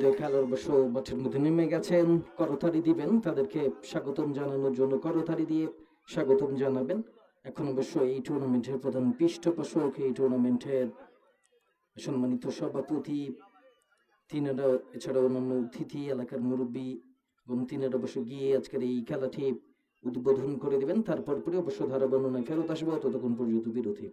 ইতিমধ্যে খেলার অবশ্য মাঠের মধ্যে নেমে গেছেন, করতালি দিবেন, তাদেরকে স্বাগতম জানানোর জন্য করতালি দিয়ে স্বাগতম জানাবেন। এখন অবশ্য এই টুর্নামেন্টের প্রধান পৃষ্ঠপোষক, এই টুর্নামেন্টের সম্মানিত সভাপতি, তিনারা এছাড়া অন্যান্য অতিথি, এলাকার মুরব্বী, এবং তিনারা অবশ্য গিয়ে আজকের এই খেলাটি উদ্বোধন করে দেবেন। তারপর পরে অবশ্য ধারা বর্ণনায় ফেরত আসবো, ততক্ষণ পর্যন্ত বিরতি।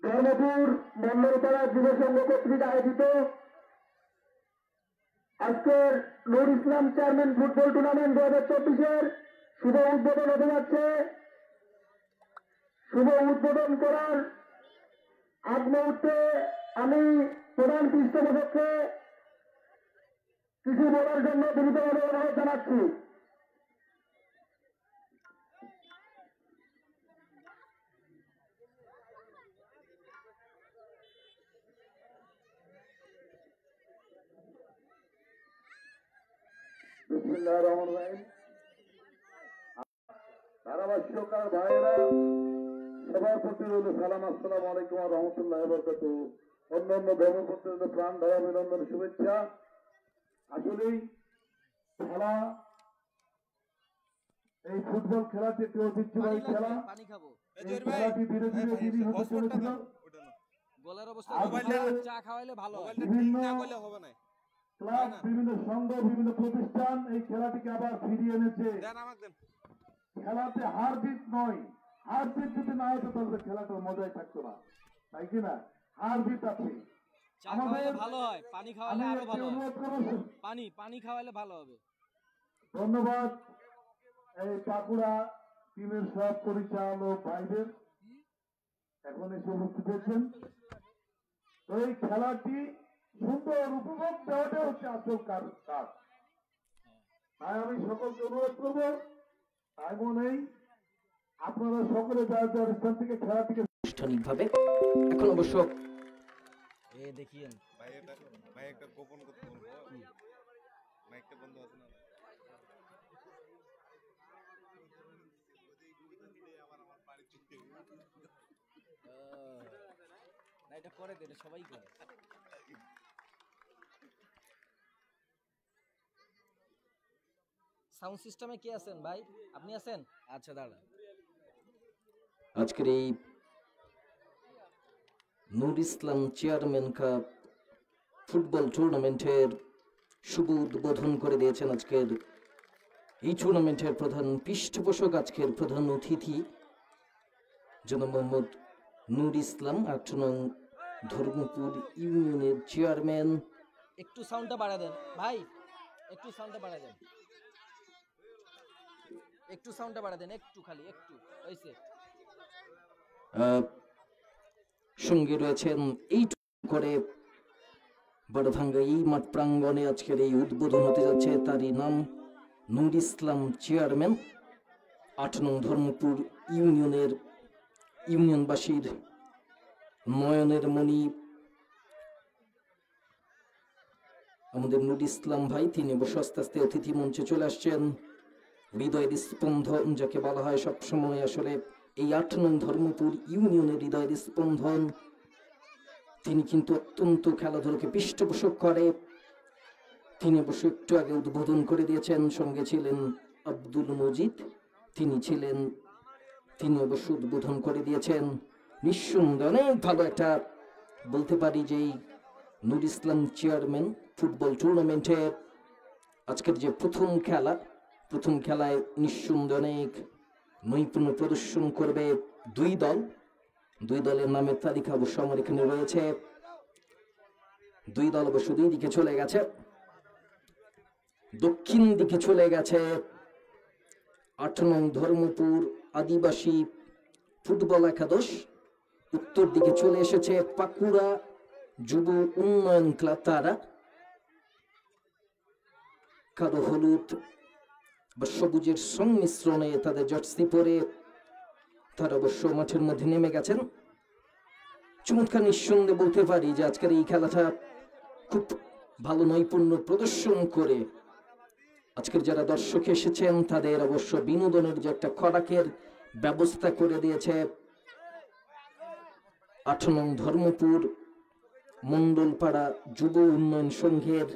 ধর্মপুর মন্ডলপাড়া যুব সংঘ কর্তৃক আয়োজিত আজকের Nur Islam chairman football tournament 2024-এর শুভ উদ্বোধন হতে যাচ্ছে। শুভ উদ্বোধন করার আগ মুহূর্তে আমি প্রধান পৃষ্ঠপোষককে কিছু বলার জন্য বিনীতভাবে অনুরোধ জানাচ্ছি। ধারাভাষ্যকার ভাইয়েরা সবার প্রতি রইল সালাম, আসসালামু আলাইকুম ওয়া রাহমাতুল্লাহি ওয়া বারাকাতুহু। অন্যান্য ধর্মপত্রের প্রাণ ধারা অভিনন্দন, শুভেচ্ছা। আসলেই খেলা, এই ফুটবল খেলাটি একটি ঐতিহ্যবাহী খেলা। এই খেলাটি ধীরে ধীরে বিলীন হতে চলেছিল। বিভিন্ন ক্লাব, বিভিন্ন সংঘ, বিভিন্ন প্রতিষ্ঠান এই খেলাটিকে আবার ফিরিয়ে এনেছে। খেলাতে হার জিত নয়, হার জিত যদি না হতো তাহলে খেলাটার মজাই থাকতো না, তাই কিনা? হার জিত আছে। ধন্যবাদ এই বাঁকুড়া টিমের সব পরিচালক ভাইদের এখন এসে উপস্থিত হয়েছেন। তো এই খেলাটি সুন্দর উপভোগ দেওয়াটা হচ্ছে আসল কাজ। তাই আমি সকলকে অনুরোধ করবো, তাই মনেই আপনারা সকলে যার যার স্থান থেকে খেলাটিকে আনুষ্ঠানিকভাবে এখন অবশ্য দেখিয়েন ভাই একটা গোপন কথা বলবো, মাইকটা বন্ধ আছে না? এটা করে দে, সবাই করে। সাউন্ড সিস্টেমে কে আছেন ভাই? আপনি আছেন? আচ্ছা দাঁড়ান। আজকের এই Nur Islam chairman cup football টুর্নামেন্টের শুভ উদ্বোধন করে দিয়েছেন আজকের এই টুর্নামেন্টের প্রধান পৃষ্ঠপোষক, আজকের প্রধান অতিথি জনাব মোহাম্মদ নুর ইসলাম, ৮ নং ধর্মপুর ইউনিয়নের চেয়ারম্যান। একটু সাউন্ডটা বাড়া দেন ভাই, একটু সাউন্ডটা বাড়া দেন, একটু সাউন্ডটা বাড়া দেন, একটু খালি একটু হইছে। সঙ্গে রয়েছেন এই করে বড়ভাঙ্গা এই মাঠ প্রাঙ্গণে আজকের এই উদ্বোধন হতে যাচ্ছে, তারই নাম নুর ইসলাম চেয়ারম্যান, ৮ নং ধর্মপুর ইউনিয়নের ইউনিয়নবাসীর নয়নের মণি আমাদের নুর ইসলাম ভাই। তিনি অবশ্য আস্তে আস্তে অতিথি মঞ্চে চলে আসছেন। হৃদয়ের স্পন্দন যাকে বলা হয় সবসময়, আসলে এই ৮ নং ধর্মপুর ইউনিয়নের হৃদয়ের স্পন্দন। তিনি কিন্তু অত্যন্ত খেলাধুলাকে পৃষ্ঠপোষক করে। তিনি অবশ্য একটু আগে উদ্বোধন করে দিয়েছেন, সঙ্গে ছিলেন আব্দুল মজিদ, তিনি অবশ্য উদ্বোধন করে দিয়েছেন। নিঃসন্দেহে অনেক ভালো একটা বলতে পারি যে নুর ইসলাম চেয়ারম্যান ফুটবল টুর্নামেন্টে আজকের যে প্রথম খেলায় নিঃসন্দেহে অনেক নৈপুণ্য প্রদর্শন করবে দুই দল। দুই দলের নামের তালিকা অবশ্য আমার এখানে রয়েছে। দুই দল অবশ্য দুই দিকে চলে গেছে। দক্ষিণ দিকে চলে গেছে 8 নং ধর্মপুর আদিবাসী ফুটবল একাদশ। উত্তর দিকে চলে এসেছে পাকুড়া যুব উন্নয়ন ক্লাব। তারা কালো হলুদ বা সবুজের সংমিশ্রণে তাদের জার্সি পরে তারা অবশ্য মাঠের মধ্যে নেমে গেছেন। চমৎকার নিঃসন্দেহে বলতে পারি যে আজকের এই খেলাটা খুব ভালো নৈপুণ্য প্রদর্শন করে আজকের যারা দর্শক এসেছেন তাদের অবশ্য বিনোদনের যে একটা খোরাকের ব্যবস্থা করে দিয়েছে 8 নং ধর্মপুর মন্ডলপাড়া যুব উন্নয়ন সংঘের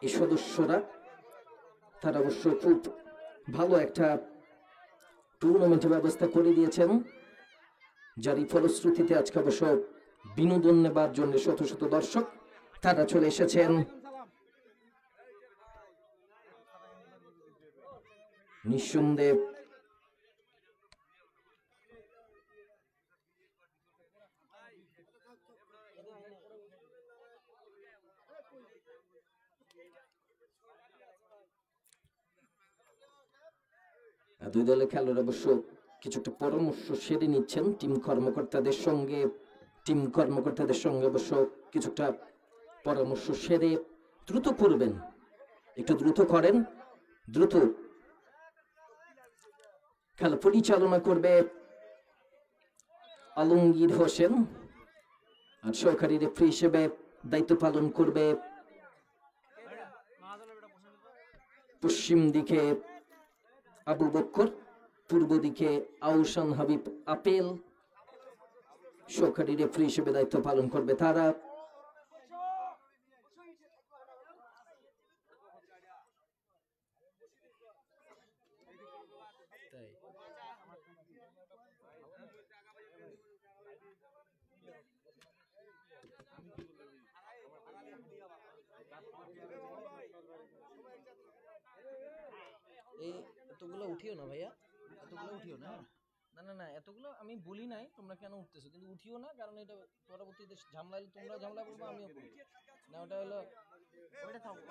এই সদস্যরা। তারা অবশ্য খুব ভালো একটা টুর্নামেন্টের ব্যবস্থা করে দিয়েছেন, যারই ফলশ্রুতিতে আজকে অবশ্য বিনোদন নেবার জন্য শত শত দর্শক তারা চলে এসেছেন। নিঃসন্দেহে দুই দলের খেলোয়াড় অবশ্য কিছুটা পরামর্শ সেরে নিচ্ছেন টিম কর্মকর্তাদের সঙ্গে অবশ্য কিছুটা পরামর্শ সেরে দ্রুত করবেন, একটু দ্রুত করেন। দ্রুত খেলা পরিচালনা করবে আলমগীর হোসেন, আর সহকারী রেফারি হিসেবে দায়িত্ব পালন করবে পশ্চিম দিকে আবু বক্কর, পূর্ব দিকে আউসান হাবিব আপেল। সহকারী রেফারি হিসেবে দায়িত্ব পালন করবে তারা। এই এতগুলো উঠিও না ভাইয়া, এতগুলো উঠিও না। না না না, এতগুলো আমি বলি নাই তোমরা কেন উঠতেছো, কিন্তু উঠিও না, কারণ এটা পরবর্তীতে ঝামেলা হলে তোমরা ঝামেলা করবো, আমিও করবো না। ওটা হলো ওইটা থাকো।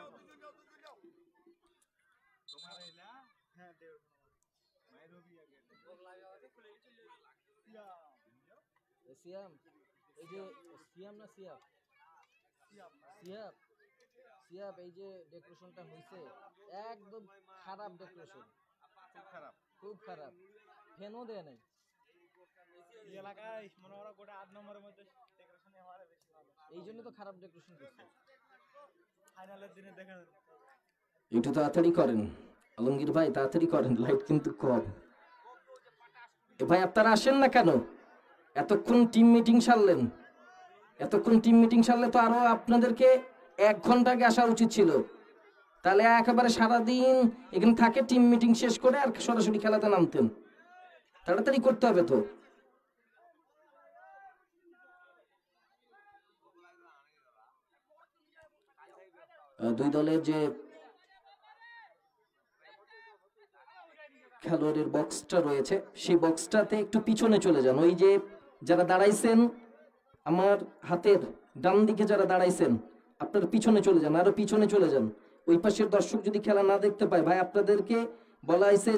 সিয়াম, এই যে সিয়াম না সিয়াব, সিয়াব সিয়াব, এই যে ডেকোরেশনটা হয়েছে একদম খারাপ ডেকোরেশন, খুব খারাপ। ফ্যানও দেয় নাই এলাকায় মনে হয় গোটা 8 নম্বরের মধ্যে ডেকোরেশন আমারে বেশি ভালো, এই জন্য তো খারাপ ডেকোরেশন করছে। ফাইনালের দিনে দেখেন একটু তাড়াতাড়ি করেন আলমগীর ভাই, তাড়াতাড়ি করেন, লাইট কিন্তু কম। ভাই আপনারা আসেন না কেন? এতক্ষণ টিম মিটিং সারলে তো আরো আপনাদেরকে 1 ঘন্টা আগে আসা উচিত ছিল। তাহলে একেবারে সারাদিন এখানে থাকে, টিম মিটিং শেষ করে আর সরাসরি খেলাতে নামতেন। তাড়াতাড়ি করতে হবে তো। দুই দলের যে খেলোয়াড়ের বক্সটা রয়েছে সেই বক্সটাতে একটু পিছনে চলে যান। ওই যে যারা দাঁড়াইছেন আমার হাতের ডান দিকে যারা দাঁড়াইছেন আপনারা পিছনে চলে যান, আরো পিছনে চলে যান। ওই পাশের দর্শক যদি খেলা না দেখতে পায়, ভাই আপনাদেরকে বলা হয়েছে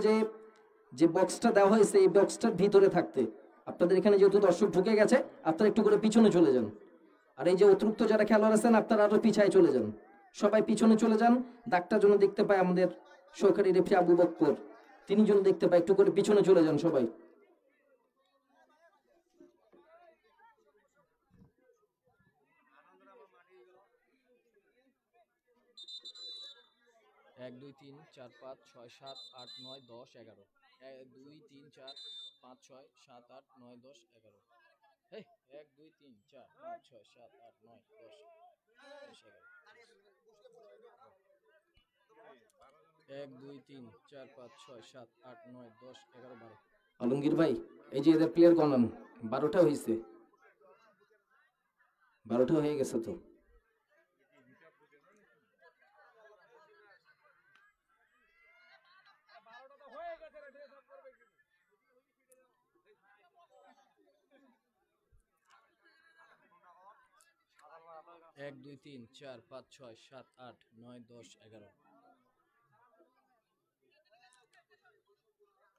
যে বক্সটা দেওয়া হয়েছে এই বক্সটার ভিতরে থাকতে। আপনাদের এখানে যেহেতু দর্শক ঢুকে গেছে আপনারা একটু করে পিছনে চলে যান। আর এই যে অতিরিক্ত যারা খেলোয়াড় আছেন আপনারা আরো পিছায় চলে যান, সবাই পিছনে চলে যান। ডাকটা যেন দেখতে পায় আমাদের সহকারী রেফারি আবু বক্কর, তিনি যেন দেখতে পায়, একটু করে পিছনে চলে যান সবাই। 1 2 3 4 5 6 7 8 9 10 11 1 2 3 4 5 6 7 8 9 10 11 এই 1 2 3 4 5 6 7 8 9 10 11 1 2 3 4 5 6 7 8 9 10 11 12। আলমগীর ভাই এই যে এদের প্লেয়ার গণন 12টা হয়েছে, 12টা হয়ে গেছে তো। 1 2 3 4 5 6 7 8 9 10 11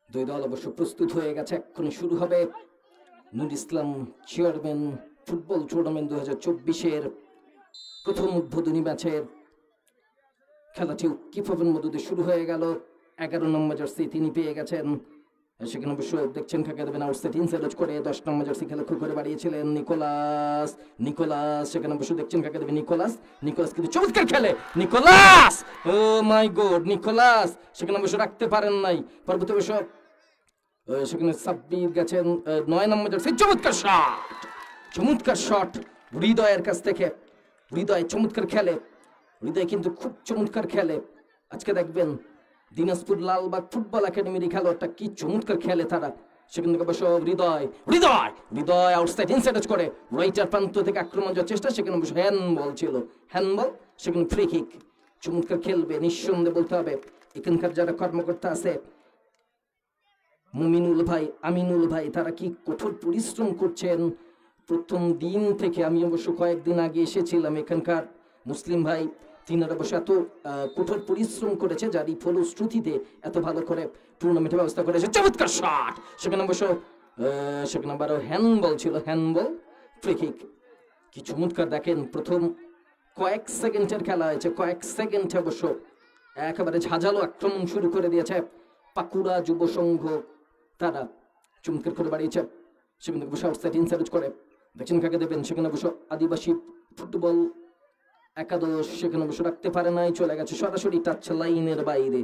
দুই দল অবশ্য প্রস্তুত হয়ে গেছে, এক্ষুনি শুরু হবে Nur Islam chairman football tournament 2024-এর প্রথম উদ্বোধনী ম্যাচের খেলাটি কিফাবের মধ্য দিয়ে শুরু হয়ে গেল। 11 নম্বর জার্সি তিনি পেয়ে গেছেন, সেখানে অবশ্য দেখছেন কাকে দেবেন, আউটসাইড ইনসাইড করে 10 নম্বর জার্সি খেলা লক্ষ্য করে বাড়িয়েছিলেন নিকোলাস। সেখানে অবশ্য দেখছেন কাকে দেবেন, নিকোলাস কিন্তু চমৎকার খেলে নিকোলাস, ও মাই গড নিকোলাস, সেখানে অবশ্য রাখতে পারেন নাই। পরবর্তী অবশ্য সেখানে সাব্বির গেছেন 9 নম্বর জার্সি, চমৎকার শট হৃদয়ের কাছ থেকে। হৃদয় চমৎকার খেলে, হৃদয় কিন্তু খুব চমৎকার খেলে। আজকে দেখবেন দিনাজপুর লালবাগ ফুটবল একাডেমির খেলোয়াড়টা কি চমৎকার খেলে তারা। সেখান থেকে অবশ্য হৃদয় আউটসাইড ইনসাইড করে রাইটার প্রান্ত থেকে আক্রমণ যাওয়ার চেষ্টা, সেখানে অবশ্য হ্যান্ডবল ছিল, হ্যান্ডবল, সেখানে ফ্রি কিক। চমৎকার খেলবে নিঃসন্দেহে বলতে হবে। এখানকার যারা কর্মকর্তা আছে মুমিনুল ভাই, আমিনুল ভাই, তারা কি কঠোর পরিশ্রম করছেন প্রথম দিন থেকে। আমি অবশ্য কয়েকদিন আগে এসেছিলাম, এখানকার মুসলিম ভাই তিনারা অবশ্য এত কঠোর পরিশ্রম করেছে, যারই ফলশ্রুতিতে এত ভালো করে টুর্নামেন্টের ব্যবস্থা করেছে। চমৎকার শট, সেখানে অবশ্য সেখানে আবার হ্যান্ডবল ছিল, হ্যান্ডবল, ফ্রি কিক। কি চমৎকার দেখেন, প্রথম কয়েক সেকেন্ডের খেলা হয়েছে, কয়েক সেকেন্ডে অবশ্য একেবারে ঝাঁঝালো আক্রমণ শুরু করে দিয়েছে পাকুড়া যুব সংঘ। তারা চমৎকার করে বাড়িয়েছে, সেখানে অবশ্য আউটসাইড ইনসাইড করে দেখছেন কাকে দেবেন, সেখানে অবশ্য আদিবাসী ফুটবল একাদশ, সেখানে অবশ্য রাখতে পারে নাই, চলে গেছে সরাসরি টাচ লাইনের বাইরে।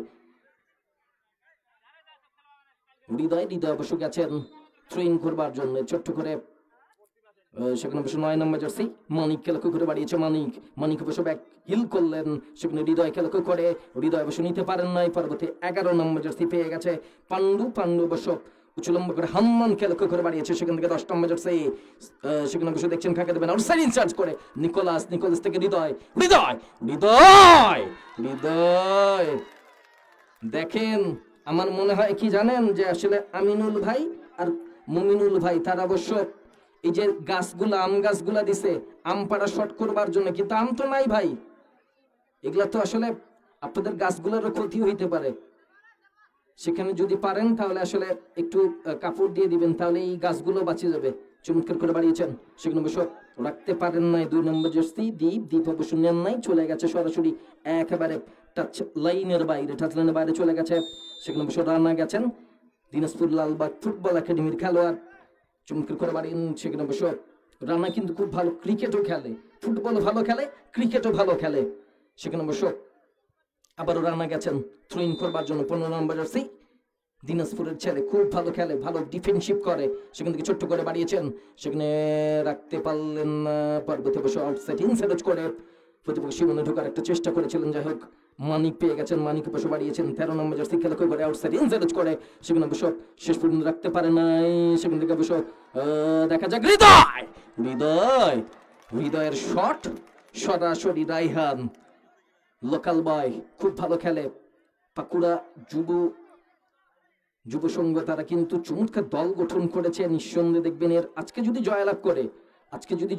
হৃদয় অবশ্য গেছেন ট্রেন করবার জন্য ছোট্ট করে, সেখানে অবশ্য 9 নম্বর জার্সি মানিক লক্ষ্য করে বাড়িয়েছে, মানিক অবশ্য ব্যাক হিল করলেন, সেখানে হৃদয় লক্ষ্য করে হৃদয় অবশ্য নিতে পারেন নাই। পরবর্তী 11 নম্বর জার্সি পেয়ে গেছে পান্ডু অবশ্য উচ্চলম্ব করে হাম্মানকে লক্ষ্য করে বাড়িয়েছে, সেখান থেকে 10 নম্বর জার্সি, সেখানে অবশ্য দেখছেন কাকে দেবেন, আউটসাইড ইনচার্জ করে নিকোলাস থেকে হৃদয় দেখেন। আমার মনে হয় কি জানেন, যে আসলে আমিনুল ভাই আর মুমিনুল ভাই তারা অবশ্য এই যে গাছগুলা, আম গাছগুলা দিছে আম পাড়া শট করবার জন্য, কিন্তু আম তো নাই ভাই, এগুলা তো আসলে আপনাদের গাছগুলোরও ক্ষতি হইতে পারে। সেখানে যদি পারেন তাহলে আসলে একটু কাপড় দিয়ে দিবেন, তাহলে এই গাছগুলো বাঁচিয়ে যাবে। চমৎকার করে বাড়িয়েছেন, সেখানে অবশ্য রাখতে পারেন নাই 2 নম্বর জার্সি দীপ অবশ্য নেন নাই, চলে গেছে সরাসরি একেবারে টাচ লাইনের বাইরে চলে গেছে। সেখানে অবশ্য রানা গেছেন দিনাজপুর লালবাগ ফুটবল একাডেমির খেলোয়াড়, চমৎকার করে বাড়িয়েন। সেখানে অবশ্য রানা কিন্তু খুব ভালো ক্রিকেটও খেলে, ফুটবল ভালো খেলে, ক্রিকেটও ভালো খেলে। সেখানে অবশ্য আবারও রানা গেছেন থ্রোইন করবার জন্য 15 নম্বর জার্সি দিনাজপুরের ছেলে, খুব ভালো খেলে, ভালো ডিফেন্সিভ করে, সেখান থেকে ছোট্ট করে বাড়িয়েছেন, সেখানে রাখতে পারলেন না। পরবর্তী অবশ্য আউটসাইড ইনসাইড করে প্রতিপক্ষ সীমানে ঢোকার একটা চেষ্টা করেছিলেন, যাই হোক মানিক পেয়ে গেছেন, মানিক অবশ্য বাড়িয়েছেন 13 নম্বর জার্সি খেলা করে আউটসাইড ইনসাইড করে, সেখানে অবশ্য শেষ পর্যন্ত রাখতে পারে নাই। সেখান থেকে অবশ্য দেখা যাক হৃদয়ের শট, সরাসরি রাইহান লোকাল বয়, খুব ভালো খেলে। পাকুড়া যুব সংঘ তারা কিন্তু চমৎকার দল গঠন করেছে, নিঃসন্দেহে দেখবেন এর আজকে যদি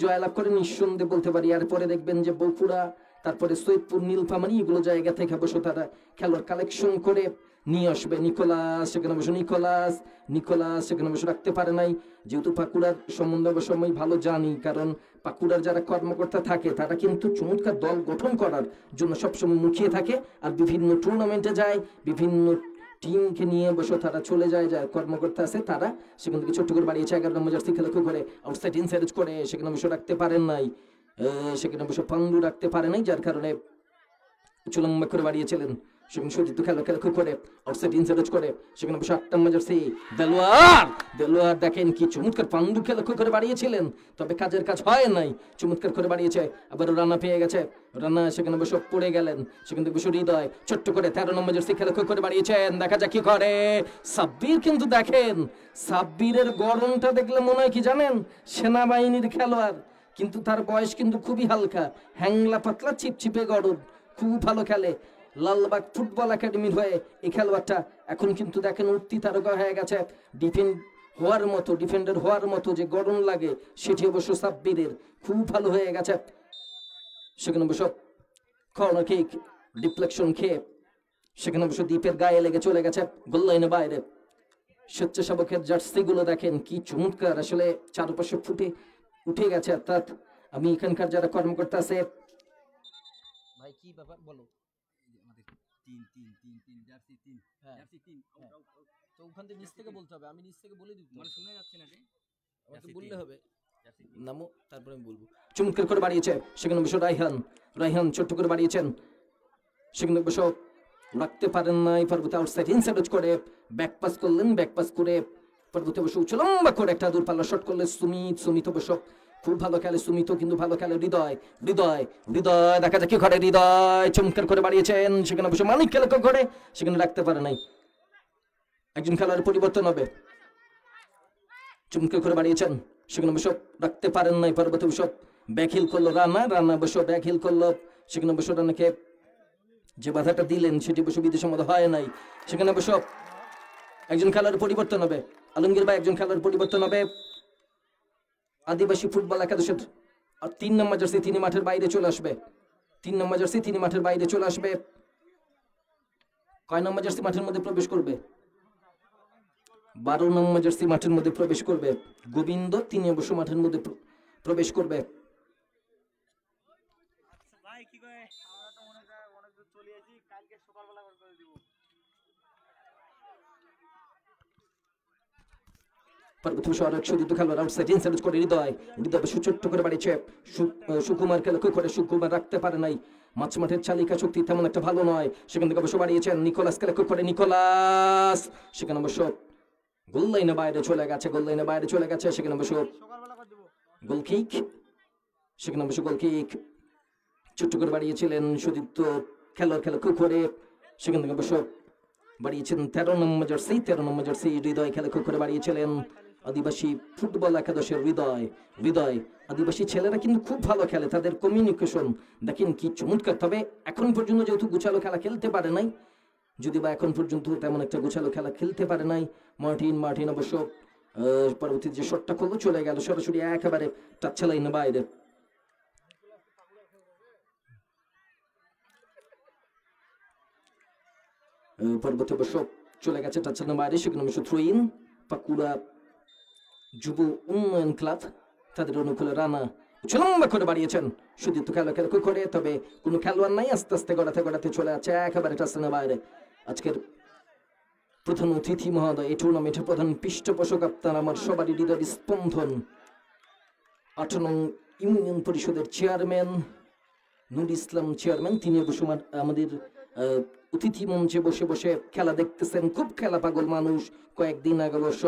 জয়লাভ করে নিঃসন্দেহে বলতে পারি, এরপরে দেখবেন যে বকুড়া, তারপরে সৈয়দপুর, নীলফামারী, এগুলো জায়গা থেকে অবশ্য তারা খেলোয়াড় কালেকশন করে নিয়ে আসবে। নিকোলাস সেখানে অবশ্য রাখতে পারে নাই, যেহেতু পাকুড়ার সম্বন্ধে অবশ্য আমি ভালো জানি, কারণ পাকুড়ার যারা কর্মকর্তা থাকে তারা কিন্তু চমৎকার দল গঠন করার জন্য সবসময় মুখিয়ে থাকে, আর বিভিন্ন টুর্নামেন্টে যায়, বিভিন্ন টিমকে নিয়ে বসে তারা চলে যায়, যারা কর্মকর্তা আছে তারা। সেখান থেকে ছোট্ট করে বাড়িয়েছে 11 নম্বর জার্সি খেলা করে আউটসাইড ইনসাইড করে, সেখানে অবশ্য রাখতে পারেন নাই, সেখানে অবশ্য পান্ডু রাখতে পারে নাই, যার কারণে উচ্চলম্বা করে বাড়িয়েছিলেন। সেখানে সতীর্থ খেলা করে আউটসাইড ইনসাইড করে, সেখানে অবশ্য 8 নম্বর জার্সি দেলোয়ার দেখেন কি চমৎকার পান্ডু খেলা করে বাড়িয়েছিলেন, তবে কাজের কাজ হয় নাই, চমৎকার করে বাড়িয়েছে। আবার রানা পেয়ে গেছে, রানা সেখানে অবশ্য পড়ে গেলেন, সেখানে অবশ্য হৃদয় ছোট্ট করে 13 নম্বর জার্সি খেলা করে বাড়িয়েছেন, দেখা যাক কি করে সাব্বির। কিন্তু দেখেন সাব্বিরের গড়নটা দেখলে মনে হয় কি জানেন, সেনাবাহিনীর খেলোয়াড়, কিন্তু তার বয়স কিন্তু খুবই হালকা, হ্যাংলা পাতলা চিপচিপে গড়ন, খুব ভালো খেলে। লালবাগ ফুটবল একাডেমির হয়ে এই খেলোয়াড়টা এখন কিন্তু দেখেন উঠতি তারকা হয়ে গেছে, ডিফেন্ডার হওয়ার মতো যে গড়ন লাগে সেটি অবশ্য সাব্বিরের খুব ভালো হয়ে গেছে। সেখানে অবশ্য কর্নার কিক ডিফ্লেকশন খেয়ে সেখানে অবশ্য দ্বীপের গায়ে লেগে চলে গেছে গোল লাইনের বাইরে। স্বেচ্ছাসেবকের জার্সি গুলো দেখেন কি চমৎকার, আসলে চারপাশে ফুটে উঠে গেছে। অর্থাৎ আমি এখানকার যারা কর্মকর্তা আছে, ভাই কি ব্যাপার বলো। হ্যাঁ তো ওখান থেকে নিচ থেকে বলতে হবে, আমি নিচ থেকে বলে দিতে মানে শোনা যাচ্ছে না, আমাকে বললে হবে নামো তারপরে আমি বলবো। চমৎকার করে বাড়িয়েছে সেখানে অবশ্য রায়হান ছোট্ট করে বাড়িয়েছেন, সেখানে অবশ্য রাখতে পারেন নাই পর্বতে আউটসাইড ইনসাইড করে ব্যাক পাস করলেন, ব্যাক পাস করে পর্বতে অবশ্য উচ্চ লম্বা করে একটা দূরপাল্লা শট করলে সুমিত অবশ্য খুব ভালো খেলে, সুমিত কিন্তু ভালো খেলে। হৃদয় দেখা যাক কি করে, হৃদয় চমৎকার করে বাড়িয়েছেন, সেখানে অবশ্য মানিক খেলে করে সেখানে রাখতে পারে নাই। একজন খেলোয়াড়ের পরিবর্তন হবে, চমৎকার করে বাড়িয়েছেন সেখানে অবশ্য রাখতে পারেন নাই পর্বতে অবশ্য ব্যাক হিল করলো রানা অবশ্য ব্যাক হিল করলো, সেখানে অবশ্য রানাকে যে বাধাটা দিলেন সেটি অবশ্য বিদেশের মধ্যে হয় নাই। সেখানে অবশ্য একজন খেলোয়াড়ের পরিবর্তন হবে, আলমগীর ভাই একজন খেলোয়াড় পরিবর্তন হবে আদিবাসী ফুটবল একাদশের। আর 3 নম্বর জার্সি তিনি মাঠের বাইরে চলে আসবে, 3 নম্বর জার্সি তিনি মাঠের বাইরে চলে আসবে। কয় নম্বর জার্সি মাঠের মধ্যে প্রবেশ করবে? 12 নম্বর জার্সি মাঠের মধ্যে প্রবেশ করবে গোবিন্দ, তিনি অবশ্য মাঠের মধ্যে প্রবেশ করবে। ভাই কি কয় আমরা তো অনেক দূর চলে আসি, কালকে সকালবেলা করে দিব। ছোট্ট করে বাড়িয়েছে সুকুমার লক্ষ্য করে, সুকুমার রাখতে পারে নাই, মাঝমাঠের চালিকা শক্তি তেমন একটা ভালো নয়, সেখান থেকে অবশ্য বাড়িয়েছেন নিকোলাসকে লক্ষ্য করে, নিকোলাস সেখানে অবশ্য গোল লাইনের বাইরে চলে গেছে, সেখানে অবশ্য গোলকিক, সেখানে অবশ্য গোলকিক ছোট্ট করে বাড়িয়েছিলেন সুদীপ্ত খেলোয়াড় করে, সেখান থেকে অবশ্য বাড়িয়েছেন 13 নম্বর জার্সি হৃদয় খেলা করে বাড়িয়েছিলেন আদিবাসী ফুটবল একাদশের হৃদয়। আদিবাসী ছেলেরা কিন্তু খুব ভালো খেলে, তাদের কমিউনিকেশন দেখেন কি চমৎকার। তবে এখন পর্যন্ত যেহেতু গোছালো খেলা খেলতে পারে নাই, যদি বা এখন পর্যন্ত তেমন একটা গোছালো খেলা খেলতে পারে নাই, মার্টিন অবশ্য পরবর্তীতে যে শটটা করলো চলে গেল সরাসরি একেবারে টাচ লাইনের বাইরে। পরবর্তী অবশ্য চলে গেছে টাচ লাইনের বাইরে, সেখানে অবশ্য থ্রো ইন পাকুড়া যুব উন্নয়ন ক্লাব, তাদের অনুকূলে রানা লম্বা করে বাড়িয়েছেন সুদীপ্ত খেলা করে, তবে কোনো খেলোয়াড় নাই, আস্তে আস্তে গড়াতে চলে আছে একেবারে টাচ লাইনের বাইরে। আজকের প্রধান অতিথি মহোদয়, এই টুর্নামেন্টের প্রধান পৃষ্ঠপোষক, আপনার আমার সবারই হৃদয়ের স্পন্দন 8 নং ইউনিয়ন পরিষদের চেয়ারম্যান নুর ইসলাম চেয়ারম্যান, তিনি অবশ্য আমাদের অতিথি মঞ্চে বসে খেলা দেখতেছেন। খুব খেলা পাগল মানুষ। কয়েকদিন আগে অবশ্য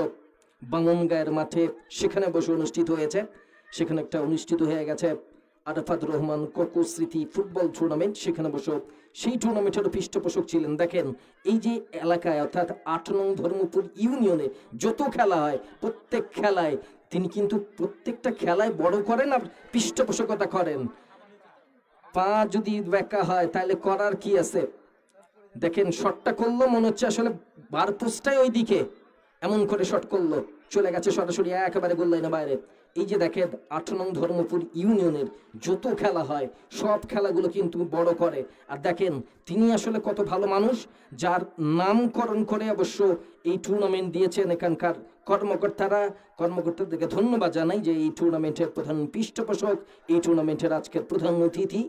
বামনগাঁয়ের মাঠে সেখানে বসে অনুষ্ঠিত হয়েছে, সেখানে একটা অনুষ্ঠিত হয়ে গেছে আরাফাত রহমান কোকো স্মৃতি ফুটবল টুর্নামেন্ট, সেখানে অবশ্য সেই টুর্নামেন্টের পৃষ্ঠপোষক ছিলেন। দেখেন এই যে এলাকায় অর্থাৎ 8 নং ধর্মপুর ইউনিয়নে যত খেলা হয় প্রত্যেক খেলায় তিনি কিন্তু প্রত্যেকটা খেলায় বড় করেন আর পৃষ্ঠপোষকতা করেন। পা যদি ব্যাকা হয় তাহলে করার কি আছে, দেখেন শটটা করলো মনে হচ্ছে আসলে বার পোস্টটাই ওই দিকে, এমন করে শট করলো চলে গেছে সরাসরি একেবারে গোল লাইনের বাইরে। এই যে দেখেন 8 নং ধর্মপুর ইউনিয়নের যত খেলা হয় সব খেলাগুলো কিন্তু বড় করে। আর দেখেন তিনি আসলে কত ভালো মানুষ, যার নামকরণ করে অবশ্য এই টুর্নামেন্ট দিয়েছেন এখানকার কর্মকর্তাদেরকে ধন্যবাদ জানাই যে এই টুর্নামেন্টের প্রধান পৃষ্ঠপোষক, এই টুর্নামেন্টের আজকের প্রধান অতিথি,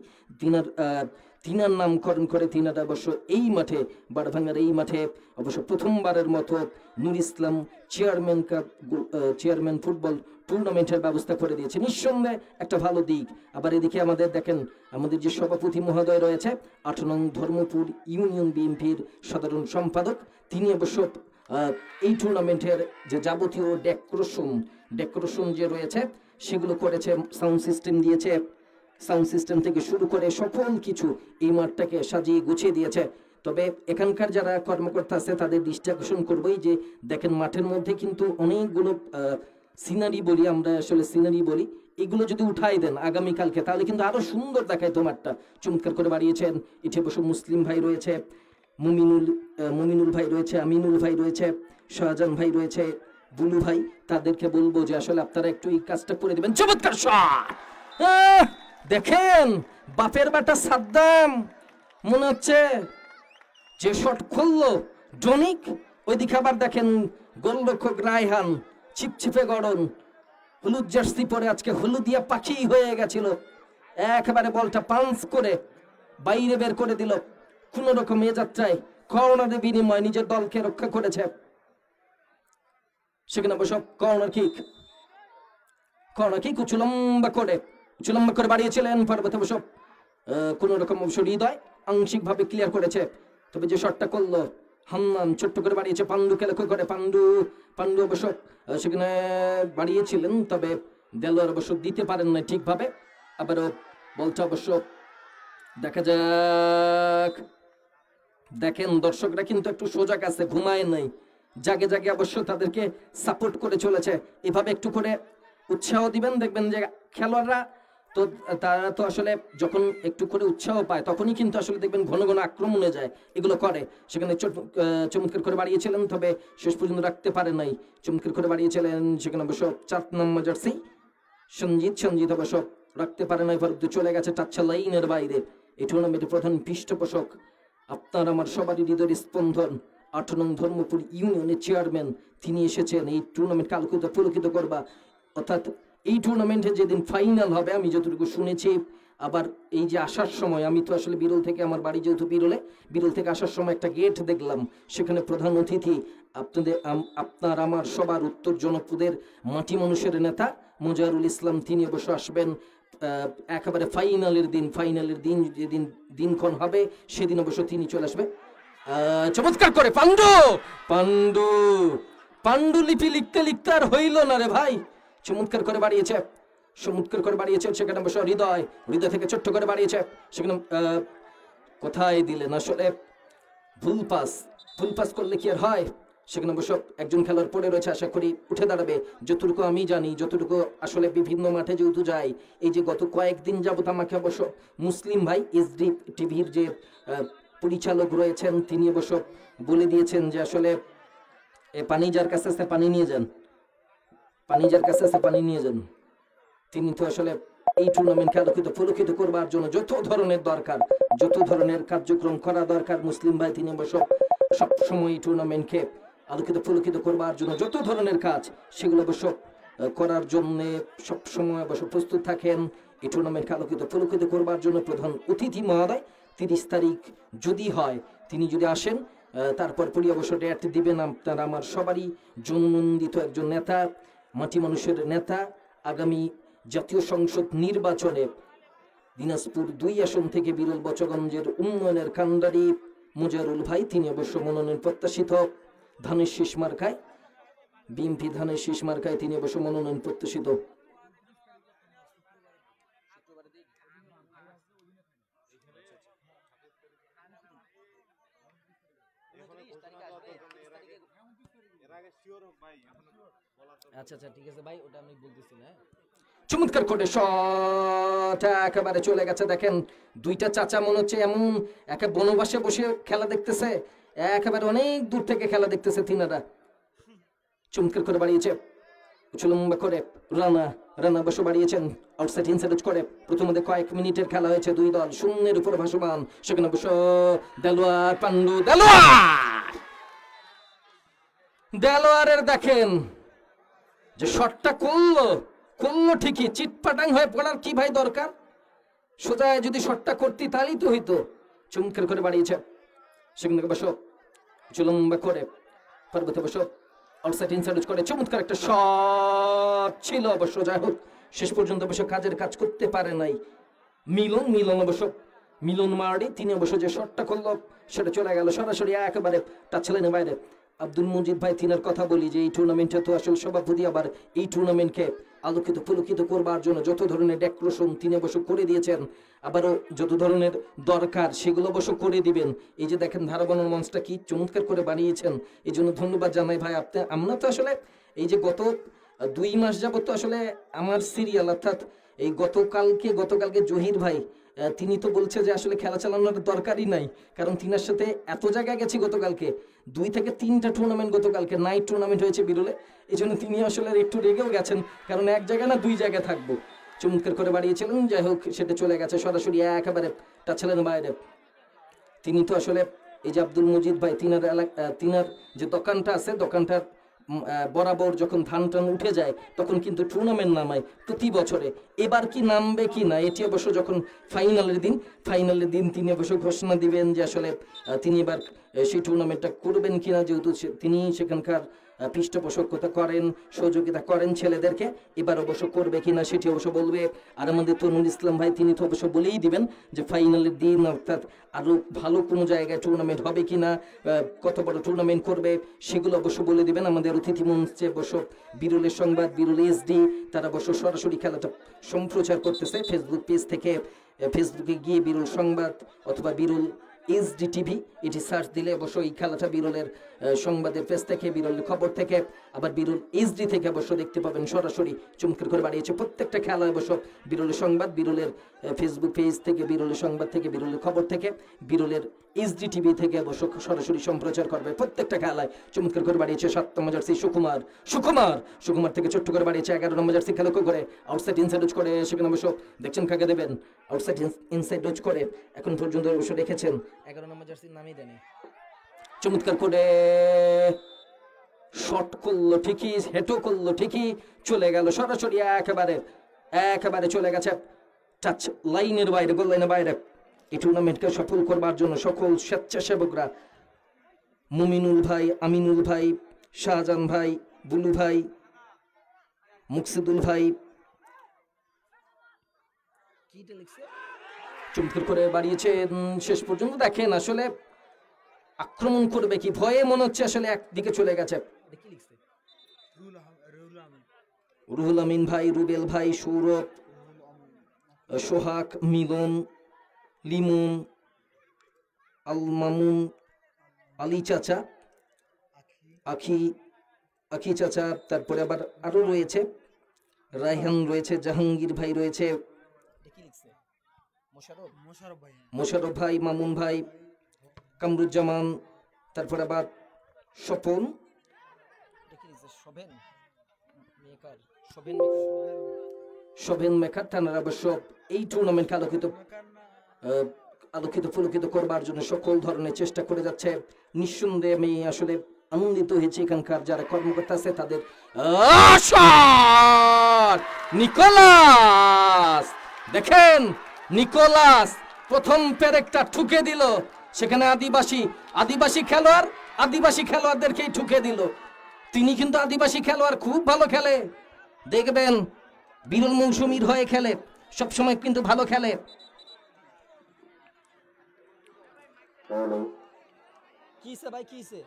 তিনার নামকরণ করে তিনারা অবশ্য এই মাঠে বারভাঙ্গার এই মাঠে অবশ্য প্রথমবারের মতো নুর ইসলাম চেয়ারম্যান ফুটবল টুর্নামেন্টের ব্যবস্থা করে দিয়েছে, নিঃসন্দেহে একটা ভালো দিক। আবার এদিকে আমাদের দেখেন আমাদের যে সভাপতি মহোদয় রয়েছে 8 নং ধর্মপুর ইউনিয়ন বিএনপির সাধারণ সম্পাদক, তিনি অবশ্য এই টুর্নামেন্টের যে যাবতীয় ডেকোরেশন যে রয়েছে সেগুলো করেছে, সাউন্ড সিস্টেম দিয়েছে, সাউন্ড সিস্টেম থেকে শুরু করে সকল কিছু এই মাঠটাকে সাজিয়ে গুছিয়ে দিয়েছে। তবে এখানকার যারা কর্মকর্তা আছে তাদের দৃষ্টি আকর্ষণ করবোই যে দেখেন মাঠের মধ্যে কিন্তু অনেকগুলো সিনারি বলি আমরা, আসলে সিনারি বলি, এগুলো যদি উঠাই দেন আগামীকালকে তাহলে কিন্তু আরো সুন্দর দেখায় তোমারটা। চমৎকার করে বাড়িয়েছেন। এটি অবশ্য মুসলিম ভাই রয়েছে, মুমিনুল ভাই রয়েছে, আমিনুল ভাই রয়েছে, শাহজাহান ভাই রয়েছে, বুলু ভাই, তাদেরকে বলবো যে আসলে আপনারা একটু এই কাজটা করে দেবেন। চমৎকার শট, দেখেন বাপের বাটা সাদ্দাম মনে হচ্ছে যে শট খুললো ডনিক, ওইদিকে আবার দেখেন গোলরক্ষক রায়হান চিপচিপে গড়ন, হলুদ জার্সি পরে আজকে হলুদিয়া পাখি হয়ে গেছিল, একেবারে বলটা পাঞ্চ করে বাইরে বের করে দিল। কোন রকম এ যাত্রায় কর্নারের বিনিময়ে নিজের দলকে রক্ষা করেছে। সেখানে অবশ্য কর্নার কিক উঁচুলম্বা করে বাড়িয়েছিলেন পার্বত অবশ্য কোন রকম অবশ্য হৃদয় আংশিক ভাবে ক্লিয়ার করেছে। তবে যে শটটা করলো হান্নান ছোট্ট করে বাড়িয়েছে, পান্ডুকে লক্ষ্য করে পান্ডু অবশ্য সেখানে বাড়িয়েছিলেন, তবে দেলোয়ার অবশ্য দিতে পারেন না ঠিকভাবে। আবারও বলটা অবশ্য দেখা যাক। দেখেন দর্শকরা কিন্তু একটু সজাগ আছে, ঘুমায় নাই, জাগে জাগে অবশ্য তাদেরকে সাপোর্ট করে চলেছে। এভাবে একটু করে উৎসাহ দিবেন, দেখবেন যে খেলোয়াড়রা তো তারা তো আসলে যখন একটু করে উৎসাহ পায় তখনই কিন্তু আসলে দেখবেন ঘন ঘন আক্রমণে যায়, এগুলো করে। সেখানে চমৎকার করে বাড়িয়েছিলেন, তবে শেষ পর্যন্ত রাখতে পারে নাই। চমৎকার করে বাড়িয়েছিলেন সেখানে অবশ্য 4 নম্বর জার্সি সঞ্জিত অবশ্য রাখতে পারে নাই, ভারত চলে গেছে টাচ্ছা লাইনের বাইরে। এই টুর্নামেন্টের প্রধান পৃষ্ঠপোষক আপনার আমার সবারই হৃদয়ের স্পন্দন 8 নং ধর্মপুর ইউনিয়নের চেয়ারম্যান, তিনি এসেছেন এই টুর্নামেন্টকে আলোকিত পুলকিত করবা। অর্থাৎ এই টুর্নামেন্টে যেদিন ফাইনাল হবে আমি যতটুকু শুনেছি, আবার এই যে আসার সময় আমি তো আসলে বিরল থেকে, আমার বাড়ি যেহেতু বিরল থেকে আসার সময় একটা গেট দেখলাম, সেখানে প্রধান অতিথি আপনার আমার সবার উত্তর জনপদের মাটি মানুষের নেতা মোজারুল ইসলাম, তিনি অবশ্য আসবেন একেবারে ফাইনালের দিন যেদিন দিনক্ষণ হবে সেদিন অবশ্য তিনি চলে আসবে। চমৎকার করে পান্ডু লিপি লিখতে আর হইল না রে ভাই, চমৎকার করে বাড়িয়েছে সেখানে অবশ্য হৃদয় থেকে ছোট্ট করে বাড়িয়েছে। সেখানে কোথায় দিলেন আসলে, ভুল পাস করলে কি আর হয়। সেখানে অবশ্য একজন খেলোয়াড় পড়ে রয়েছে, আশা করি উঠে দাঁড়াবে। যতটুকু আমি জানি, যতটুকু আসলে বিভিন্ন মাঠে যেহেতু যাই, এই যে গত কয়েকদিন যাবত আমাকে অবশ্য মুসলিম ভাই এসডি টিভির যে পরিচালক রয়েছেন তিনি অবশ্য বলে দিয়েছেন যে আসলে পানি যার কাছে আছে পানি নিয়ে যান। তিনি তো আসলে এই টুর্নামেন্টকে আলোকিত পুলকিত করবার জন্য যত ধরনের কার্যক্রম করা দরকার মুসলিম ভাই তিনি অবশ্য সবসময় এই টুর্নামেন্টকে আলোকিত পুলকিত করবার জন্য যত ধরনের কাজ সেগুলো অবশ্য করার জন্য সবসময় অবশ্য প্রস্তুত থাকেন। এই টুর্নামেন্টকে আলোকিত পুলকিত করবার জন্য প্রধান অতিথি মহোদয় 30 তারিখ যদি হয় তিনি যদি আসেন, তারপর পরই অবশ্য ডেট দিবেন আপনার আমার সবারই জননন্দিত একজন নেতা, মাটি মানুষের নেতা, আগামী জাতীয় সংসদ নির্বাচনে দিনাজপুর 2 আসন থেকে বিরল বচগঞ্জের উন্নয়নের কান্ডারি মোজারুল ভাই, তিনি অবশ্য মনোনয়ন প্রত্যাশিত ধানের শীষ মার্কায়, বিএনপি ধানের শীষ মার্কায় তিনি অবশ্য মনোনয়ন প্রত্যাশিত। আচ্ছা ঠিক আছে ভাই, ওটা আমি বলতেছি না। চমৎকার করে শট একেবারে চলে গেছে। দেখেন দুইটা চাচা মনে হচ্ছে এমন একে বনবাসে বসে খেলা দেখতেছে, একেবারে অনেক দূর থেকে খেলা দেখতেছে তিনারা। চমৎকার করে বাড়িয়েছে লম্বা করে রানা বসে বাড়িয়েছেন আউটসাইড ইনসাইড করে। প্রথমে কয়েক মিনিটের খেলা হয়েছে, দুই দল শূন্যের উপর ভাসমান। সেখানে অবশ্য দেলোয়ারের দেখেন যে শটটা করলো ঠিকই, চিটপাটাং হয়ে পড়ার কি ভাই দরকার, সোজা যদি শটটা করতি তাহলেই তো হইতো। চমৎকার করে বাড়িয়েছে সেখানে অবশ্য লম্বা করে পার্বতী অবশ্য আউটসাইড ইনসাইড করে। চমৎকার একটা শট ছিল অবশ্য, যাই হোক শেষ পর্যন্ত অবশ্য কাজের কাজ করতে পারে নাই মিলন মার্ডি, তিনি অবশ্য যে শটটা করলো সেটা চলে গেল সরাসরি একেবারে টাচলাইনের বাইরে। আব্দুল মজিদ ভাই তিনার কথা বলি যে এই টুর্নামেন্টে তো আসলে সভাপতি, আবার এই টুর্নামেন্টকে আলোকিত পুলকিত করবার জন্য যত ধরনের ডেকোরেশন তিনি অবশ্য করে দিয়েছেন, আবারও যত ধরনের দরকার সেগুলো অবশ্য করে দিবেন। এই যে দেখেন ধারাবানোর মঞ্চটা কি চমৎকার করে বানিয়েছেন, এই জন্য ধন্যবাদ জানাই ভাই। আমরা তো আসলে এই যে গত 2 মাস যাবত তো আসলে আমার সিরিয়াল, অর্থাৎ এই গতকালকে জহির ভাই তিনি তো বলছে যে আসলে খেলা চালানোর দরকারই নাই, কারণ তিনার সাথে এত জায়গায় গেছি গতকালকে, 2 থেকে 3টা টুর্নামেন্ট গতকালকে নাইট টুর্নামেন্ট হয়েছে বিরলে, এই জন্য তিনি আসলে একটু রেগেও গেছেন, কারণ এক জায়গায় না 2 জায়গায় থাকবো। চমৎকার করে বাড়িয়েছিলেন, যাই হোক সেটা চলে গেছে সরাসরি একেবারে টাচলেন বাইরে। তিনি তো আসলে এই যে আব্দুল মজিদ ভাই তিনার যে দোকানটা আছে, দোকানটার বরাবর যখন ধান টান উঠে যায় তখন কিন্তু টুর্নামেন্ট নামায় প্রতি বছরে। এবার কি নামবে কি না এটি অবশ্য যখন ফাইনালের দিন তিনি অবশ্য ঘোষণা দিবেন যে আসলে তিনি এবার সেই টুর্নামেন্টটা করবেন কিনা, যেহেতু তিনি সেখানকার পৃষ্ঠপোষকতা করেন, সহযোগিতা করেন ছেলেদেরকে, এবার অবশ্য করবে কিনা সেটি অবশ্য বলবে। আর আমাদের তনুল ইসলাম ভাই তিনি তো অবশ্য বলেই দিবেন যে ফাইনালের দিন অর্থাৎ আরো ভালো কোনো জায়গায় টুর্নামেন্ট হবে কিনা, কত বড় টুর্নামেন্ট করবে সেগুলো অবশ্য বলে দিবেন। আমাদের অতিথি মঞ্চে অবশ্য বিরলের সংবাদ, বিরল এসডি, তারা অবশ্য সরাসরি খেলাটা সম্প্রচার করতেছে ফেসবুক পেজ থেকে। ফেসবুকে গিয়ে বিরল সংবাদ অথবা বিরল এসডি টিভি এটি সার্চ দিলে অবশ্য এই খেলাটা বিরলের সংবাদের পেজ থেকে, বিরলের খবর থেকে, আবার বিরল এসডি থেকে অবশ্য দেখতে পাবেন সরাসরি। চমৎকার করে বাড়িয়েছে প্রত্যেকটা খেলা অবশ্য বিরলের সংবাদ, বিরলের ফেসবুক পেজ থেকে, বিরলের সংবাদ থেকে, বিরলের খবর থেকে, বিরলের এসডি টিভি থেকে অবশ্য সরাসরি সম্প্রচার করবে প্রত্যেকটা খেলায়। চমৎকার করে বাড়িয়েছে 7 নম্বর জার্সি সুকুমার থেকে ছোট্ট করে বাড়িয়েছে 11 নম্বর জার্সি খেলা করে আউটসাইড ইনসাইড করে, সেখানে অবশ্য দেখছেন কাকে দেবেন, আউটসাইড ইনসাইড করে এখন পর্যন্ত অবশ্য রেখেছেন। 11 নম্বর জার্সির নামই দেন। চমৎকার করে শট করলো ঠিকই, হেটো করলো ঠিকই, চলে গেল সরাসরি একেবারে চলে গেছে টাচ লাইনের বাইরে, গোল লাইনের বাইরে। এই টুর্নামেন্টকে সফল করবার জন্য সকল স্বেচ্ছাসেবকরা, মুমিনুল ভাই, আমিনুল ভাই, শাহজাহান ভাই, বুলু ভাই, মুকসিদুল ভাই, কিটা লিখছে চমৎকার করে বাড়িয়েছে শেষ পর্যন্ত। দেখেন আসলে আক্রমণ করবে কি ভয়ে মনে হচ্ছে আসলে একদিকে চলে গেছে। কি লিখছে রুহুল আমিন ভাই, রুবেল ভাই, সৌরভ, সোহাগ, মিলন, লিমন, আল মামুন, আলী চাচা, আখি চাচা, তারপরে আবার আরো রয়েছে রায়হান রয়েছে, জাহাঙ্গীর ভাই রয়েছে, কি লিখছে মোশারফ ভাই, মামুন ভাই, কামরুজ্জামান, তারপরে আবার স্বপন, শোভেন মেকার। তারা অবশ্য এই টুর্নামেন্টকে আলোকিত ফুলকিত করবার জন্য সকল ধরনের চেষ্টা করে যাচ্ছে। নিঃসন্দেহে আমি আসলে আনন্দিত হয়েছি এখানকার যারা কর্মকর্তা আছে তাদের। নিকোলাস, দেখেন নিকোলাস প্রথম পেরেকটা ঠুকে দিল, সেখানে আদিবাসী খেলোয়াড়দেরকেই ঠুকে দিল। তিনি কিন্তু আদিবাসী খেলোয়াড়, খুব ভালো খেলে, দেখবেন বিরল মৌসুমীর হয়ে খেলে, সবসময় কিন্তু ভালো খেলে। কিসে ভাই কিসে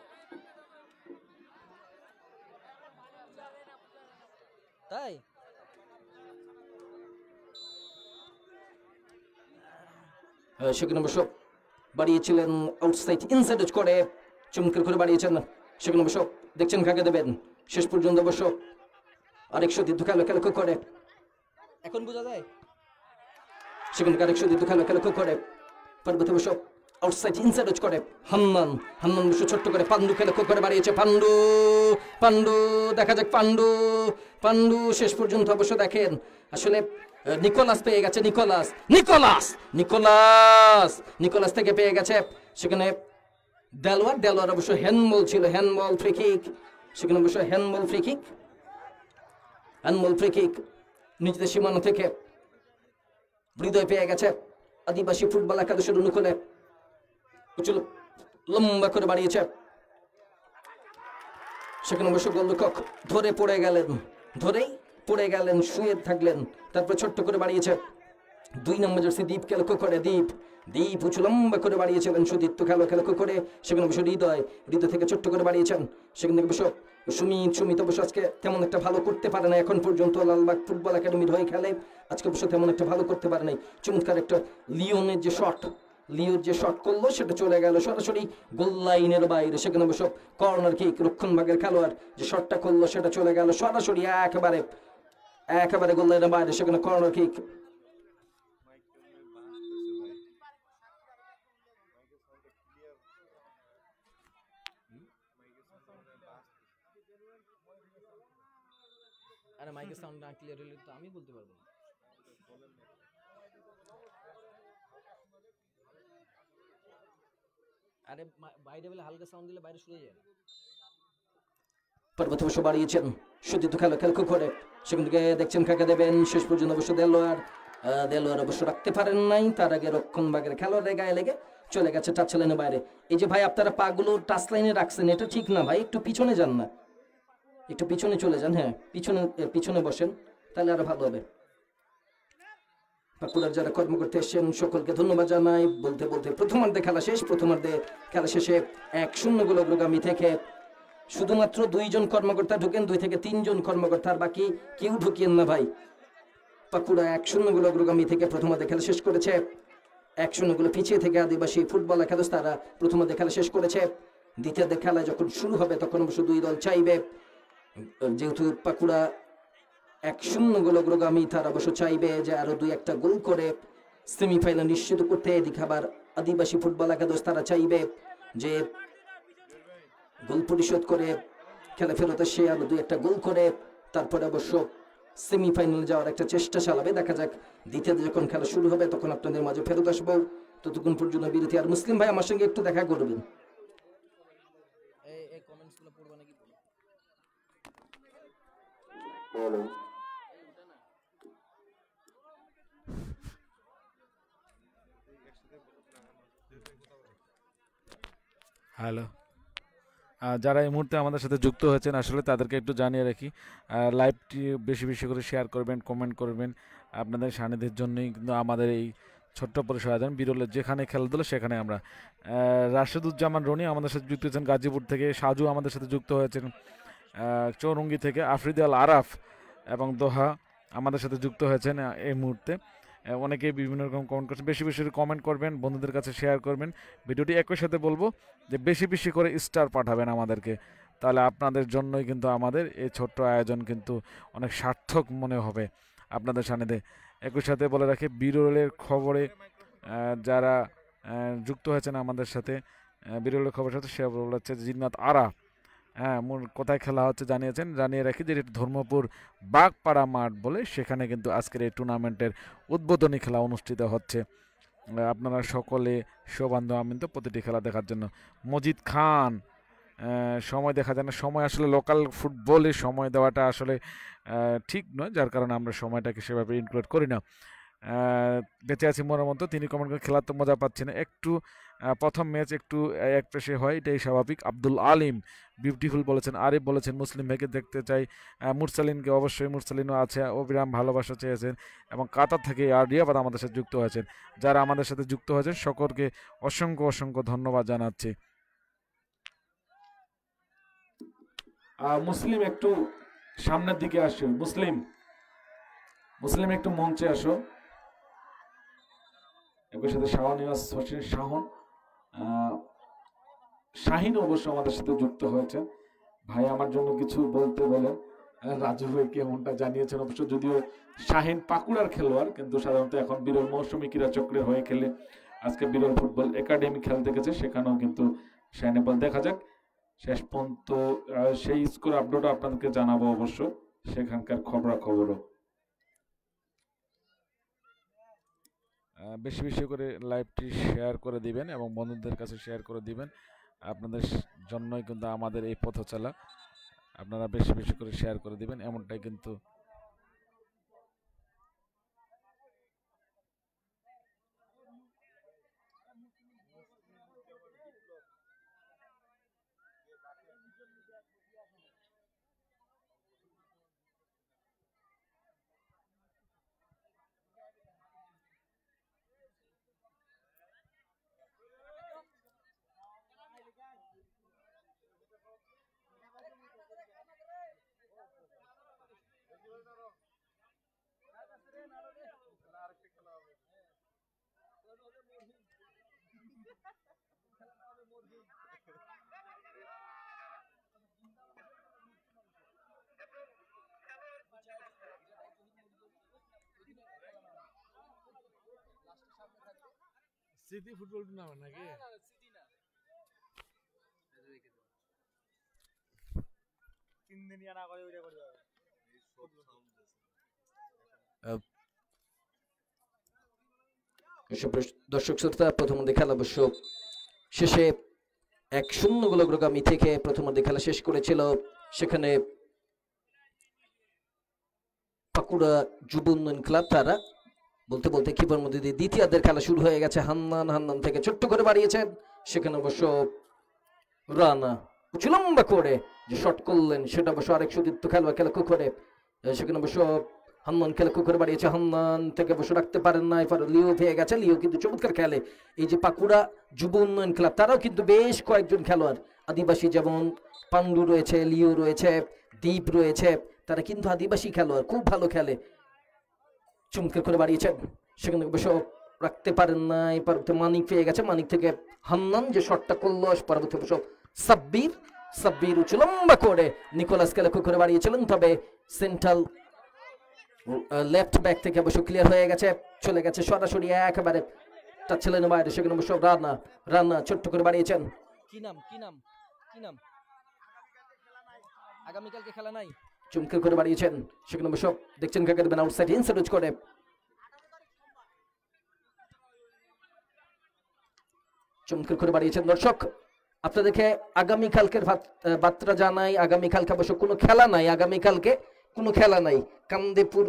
তাই সেখানে অবশ্য বাড়িয়েছিলেন আউটসাইড ইনসাইড করে, চমৎকার করে বাড়িয়েছেন। সেখানে অবশ্য দেখছেন কাকে দেবেন, শেষ পর্যন্ত অবশ্য আরেক সতীর্থ খেলা করে, এখন বোঝা যায় সেখানে আরেক সতীর্থ খেলা করে পার্বত অবশ্য আউটসাইড ইনসাইড করে। হান্নান অবশ্য ছোট্ট করে পান্ডু খেলা করে বাড়িয়েছে, পান্ডু দেখা যাক, পান্ডু শেষ পর্যন্ত অবশ্য দেখেন আসলে নিকোলাস পেয়ে গেছে, নিকোলাস থেকে পেয়ে গেছে। সেখানে দেলোয়ার অবশ্য হ্যান্ডবল ছিল, হ্যান্ডবল ফ্রি কিক, সেখানে অবশ্য হ্যান্ডবল ফ্রি কিক নিজেদের সীমানা থেকে হৃদয় পেয়ে গেছে আদিবাসী ফুটবল একাদশের অনুকূলে, লম্বা করে বাড়িয়েছে। সেখানে অবশ্য গোলরক্ষক ধরেই পড়ে গেলেন, শুয়ে থাকলেন, তারপর ছোট্ট করে বাড়িয়েছে 2 নম্বর জার্সি দীপকে লক্ষ্য করে, দীপ উঁচু লম্বা করে বাড়িয়েছিলেন সুদীপ্ত খেলা করে। সেখানে অবশ্য হৃদয় থেকে ছোট্ট করে বাড়িয়েছেন। সেখান থেকে অবশ্য সুমিত অবশ্য আজকে তেমন একটা ভালো করতে পারে না, এখন পর্যন্ত লালবাগ ফুটবল একাডেমির হয়ে খেলে, আজকে অবশ্য তেমন একটা ভালো করতে পারে নাই। চমৎকার একটা লিওর যে শট করলো সেটা চলে গেল সরাসরি গোল লাইনের বাইরে। সেখানে অবশ্য কর্নার কিক, রক্ষণ ভাগের খেলোয়াড় যে শটটা করলো সেটা চলে গেল সরাসরি একেবারে গোল লাইনের বাইরে। সেখানে কর্নার কিক। আরে মাইকের সাউন্ড না ক্লিয়ার হলে তো আমি বলতে পারবো না। আরে বাইরে বলে হালকা সাউন্ড দিলে বাইরে শুয়ে যায়। পর্বত অবশ্য বাড়িয়েছেন, সতীর্থ খেলা খেল করে সেখান থেকে দেখছেন কাকে দেবেন, শেষ পর্যন্ত অবশ্য দেলোয়ার অবশ্য রাখতে পারেন নাই, তার আগে রক্ষণ ভাগের খেলোয়াড়ের গায়ে লেগে চলে গেছে টাচ লাইনের বাইরে। এই যে ভাই আপনারা পাগুলো টাচ লাইনে রাখছেন, এটা ঠিক না ভাই, একটু পিছনে যান না, একটু পিছনে চলে যান, হ্যাঁ পিছনে বসেন, তাহলে আরো ভালো হবে। বাঁকুড়ার যারা কর্মকর্তা এসেছেন সকলকে ধন্যবাদ জানাই। বলতে বলতে প্রথমার্ধে খেলা শেষ, প্রথমার্ধে খেলা শেষে 1-0 গোল অগ্রগামী থেকে শুধুমাত্র 2 জন কর্মকর্তা ঢুকেন, 2 থেকে 3 জন কর্মকর্তার বাকি কেউ ঢুকিয়েন না ভাই। বাঁকুড়া 1-0 গোল অগ্রগামী থেকে প্রথমার্ধে খেলা শেষ করেছে। 1-0 গোলে পিছিয়ে থেকে আদিবাসী ফুটবল একাদশ তারা প্রথমার্ধে খেলা শেষ করেছে। দ্বিতীয়ার্ধে খেলা যখন শুরু হবে তখন অবশ্য 2 দল চাইবে, যেহেতু বাঁকুড়া 1-0 গোল অগ্রগামী, তারা অবশ্য চাইবে যে আরো 2-1টা গোল করে সেমিফাইনাল নিশ্চিত করতে। এদিকে আবার আদিবাসী ফুটবল একাদশ তারা চাইবে যে গোল পরিশোধ করে খেলা ফেরত এসে আরো 2-1টা গোল করে তারপরে অবশ্য সেমিফাইনাল যাওয়ার একটা চেষ্টা চালাবে। দেখা যাক দ্বিতীয়তে যখন খেলা শুরু হবে তখন আপনাদের মাঝে ফেরত আসবো। ততক্ষণ পর্যন্ত বিরতি। আর মুসলিম ভাই আমার সঙ্গে একটু দেখা করবেন। এই কমেন্টসগুলো পড়বা নাকি? হ্যালো, যারা এই মুহূর্তে আমাদের সাথে যুক্ত হয়েছেন আসলে তাদেরকে একটু জানিয়ে রাখি, লাইভটি বেশি বেশি করে শেয়ার করবেন, কমেন্ট করবেন। আপনাদের সান্নিধ্যের জন্যই কিন্তু আমাদের এই ছোট্ট পরিসর আয়োজন বিরলের যেখানে খেলাধুলো সেখানে আমরা। রাশেদুজ্জামান রনি আমাদের সাথে যুক্ত হয়েছেন গাজীপুর থেকে, সাজু আমাদের সাথে যুক্ত হয়েছেন চৌরঙ্গি থেকে, আফ্রিদাল আরাফ এবং দোহা আমাদের সাথে যুক্ত হয়েছেন এই মুহূর্তে। অনেকে বিভিন্ন রকম কমেন্ট করছেন, বেশি বেশি কমেন্ট করবেন, বন্ধুদের কাছে শেয়ার করবেন ভিডিওটি। একই সাথে বলবো যে বেশি বেশি করে স্টার পাঠাবেন আমাদেরকে, তাহলে আপনাদের জন্যই কিন্তু আমাদের এই ছোট্ট আয়োজন কিন্তু অনেক সার্থক মনে হবে আপনাদের সান্নিধ্যে। একই সাথে বলে রাখি বিরলের খবরে যারা যুক্ত হয়েছেন আমাদের সাথে, বিরলের খবরের সাথে সে হচ্ছে জিন্নাত আরা, হ্যাঁ কোথায় খেলা হচ্ছে জানিয়ে রাখি যে এটা ধর্মপুর বাগপাড়া মাঠ বলে, সেখানে কিন্তু আজকের এই টুর্নামেন্টের উদ্বোধনী খেলা অনুষ্ঠিত হচ্ছে। আপনারা সকলে সৌবান্ধব আমন্ত্রিত প্রতিটি খেলা দেখার জন্য। মজিদ খান, সময় দেখা যায় না, সময় আসলে লোকাল ফুটবলে সময় দেওয়াটা আসলে ঠিক নয়, যার কারণে আমরা সময়টাকে সেভাবে ইনক্লুড করি না। বেঁচে আছি মনের মতো, তিনি কমেন্ট করে খেলার তো মজা পাচ্ছি না, একটু প্রথম ম্যাচ একটু এক পেশে হয়, এটাই স্বাভাবিক। আব্দুল আলিম বিউটিফুল বলেছেন, আরিফ বলেছেন মুসলিম ভাইকে দেখতে চাই, মুরসালিনকে অবশ্যই, মুরসালিনও আছে, অবিরাম ভালোবাসা চেয়েছেন এবং কাতার থেকে আর রিয়াবাদ আমাদের সাথে যুক্ত হয়েছেন। যারা আমাদের সাথে যুক্ত হয়েছেন সকলকে অসংখ্য অসংখ্য ধন্যবাদ জানাচ্ছি। মুসলিম একটু সামনের দিকে আসো, মুসলিম একটু মঞ্চে আসো। একই সাথে শাহনিয়াজ হোসেন শাহিন অবশ্য আমাদের সাথে যুক্ত হয়েছেন। ভাই আমার জন্য কিছু বলতে বলেন। রাজু ভাইকে এমনটা জানিয়েছেন অবশ্য, যদিও শাহিন পাকুড়ার খেলোয়াড় কিন্তু সাধারণত এখন বিরল মৌসুমী ক্রীড়া চক্রের হয়ে খেলে, আজকে বিরল ফুটবল একাডেমি খেলতে গেছে, সেখানেও কিন্তু শাহিনের বল দেখা যাক শেষ পর্যন্ত সেই স্কোর আপডেট আপনাদেরকে জানাবো অবশ্য, সেখানকার খবরাখবরও। বেশি বেশি করে লাইভটি শেয়ার করে দিবেন এবং বন্ধুদের কাছে শেয়ার করে দিবেন, আপনাদের জন্যই কিন্তু আমাদের এই পথ চলা। আপনারা বেশি বেশি করে শেয়ার করে দিবেন, এমনটাই কিন্তু স্মৃতি ফুটবল টুর্নামেন্ট নাকি? তিন দিন না করে ওইটা করতে হবে। দর্শক শ্রোতা, প্রথমার্ধে খেলা অবশ্য শেষে 1-0 গোল অগ্রগামী থেকে প্রথমার্ধে খেলা শেষ করেছিল। সেখানে পাকুড়া যুব উন্নয়ন ক্লাব, তারা বলতে বলতে কিপার মধ্যে দিয়ে দ্বিতীয়ার্ধের খেলা শুরু হয়ে গেছে। হান্নান থেকে ছোট্ট করে বাড়িয়েছেন, সেখানে অবশ্য রানা লম্বা করে যে শট করলেন সেটা অবশ্য আরেক সতীর্থ খেলোয়াড় লক্ষ্য করে, সেখানে অবশ্য হান্নান লক্ষ্য করে বাড়িয়েছে। হান্নান থেকে অবশ্য রাখতে পারেন না, এবার লিও পেয়ে গেছে। লিও কিন্তু চমৎকার খেলে। এই যে পাকুড়া যুব উন্নয়ন ক্লাব, তারাও কিন্তু বেশ কয়েকজন খেলোয়াড় আদিবাসী, যেমন পান্ডু রয়েছে, লিও রয়েছে, দ্বীপ রয়েছে, তারা কিন্তু আদিবাসী খেলোয়াড়, খুব ভালো খেলে। চমৎকার করে বাড়িয়েছেন, সেখানে অবশ্য রাখতে পারেন না, এবার মানিক পেয়ে গেছে। মানিক থেকে হান্নান যে শটটা করলো, পরবর্তী অবশ্য সাব্বির লম্বা করে নিকোলাসকে লক্ষ্য করে বাড়িয়েছিলেন, তবে সেন্ট্রাল লেফট ব্যাক থেকে অবশ্য ক্লিয়ার হয়ে গেছে, চলে গেছে সরাসরি একেবারে তার ছেলের বাইরে। সেখানে অবশ্য রানা ছোট্ট করে বাড়িয়েছেন। কি নাম আগামীকালকে খেলা নাই? চমৎকার করে বাড়িয়েছেন, সেখানে অবশ্য দেখছেন কাকে দেবেন, আউটসাইড ইনসাইড করে চমৎকার করে বাড়িয়েছেন। দর্শক আপনাদেরকে আগামীকালকের বার্তা জানাই, আগামীকালকে অবশ্য কোনো খেলা নাই, আগামীকালকে কোনো খেলা নাই। কান্দেপুর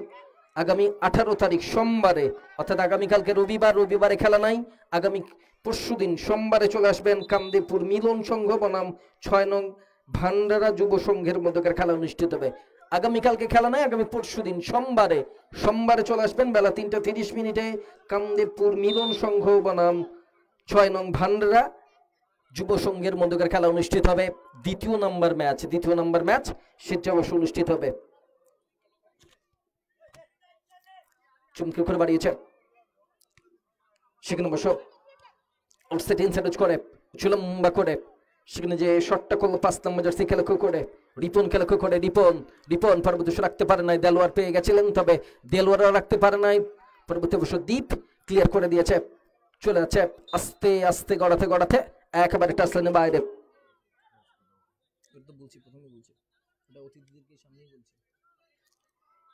আগামী 18 তারিখ সোমবারে, অর্থাৎ আগামীকালকে রবিবারে খেলা নাই। আগামী পরশুদিন সোমবারে চলে আসবেন কান্দেপুর মিলন সংঘ বনাম 6 নং ভান্ডারা যুব সংঘের মধ্যকার খেলা অনুষ্ঠিত হবে। আগামীকালকে খেলা নাই, আগামী পরশুদিন সোমবারে চলে আসবেন বেলা 3:30 কান্দেপুর মিলন সংঘ বনাম 6 নং ভান্ডারা যুব সংঘের মধ্যকার খেলা অনুষ্ঠিত হবে। দ্বিতীয় নাম্বার ম্যাচ সেটা অবশ্য অনুষ্ঠিত হবে। চমৎকার করে বাড়িয়েছে, সেখানে অবশ্য আউটসাইড ইনসাইড করে লম্বা করে, সেখানে যে শটটা করলো 5 নম্বর জার্সি লক্ষ্য করে রিপন পরবর্তী রাখতে পারে নাই, দেলোয়ার পেয়ে গেছিলেন, তবে দেলোয়ারও রাখতে পারে নাই। পরবর্তী অবশ্য দ্বীপ ক্লিয়ার করে দিয়েছে, চলে যাচ্ছে আস্তে আস্তে গড়াতে একেবারে টাচলাইনের বাইরে।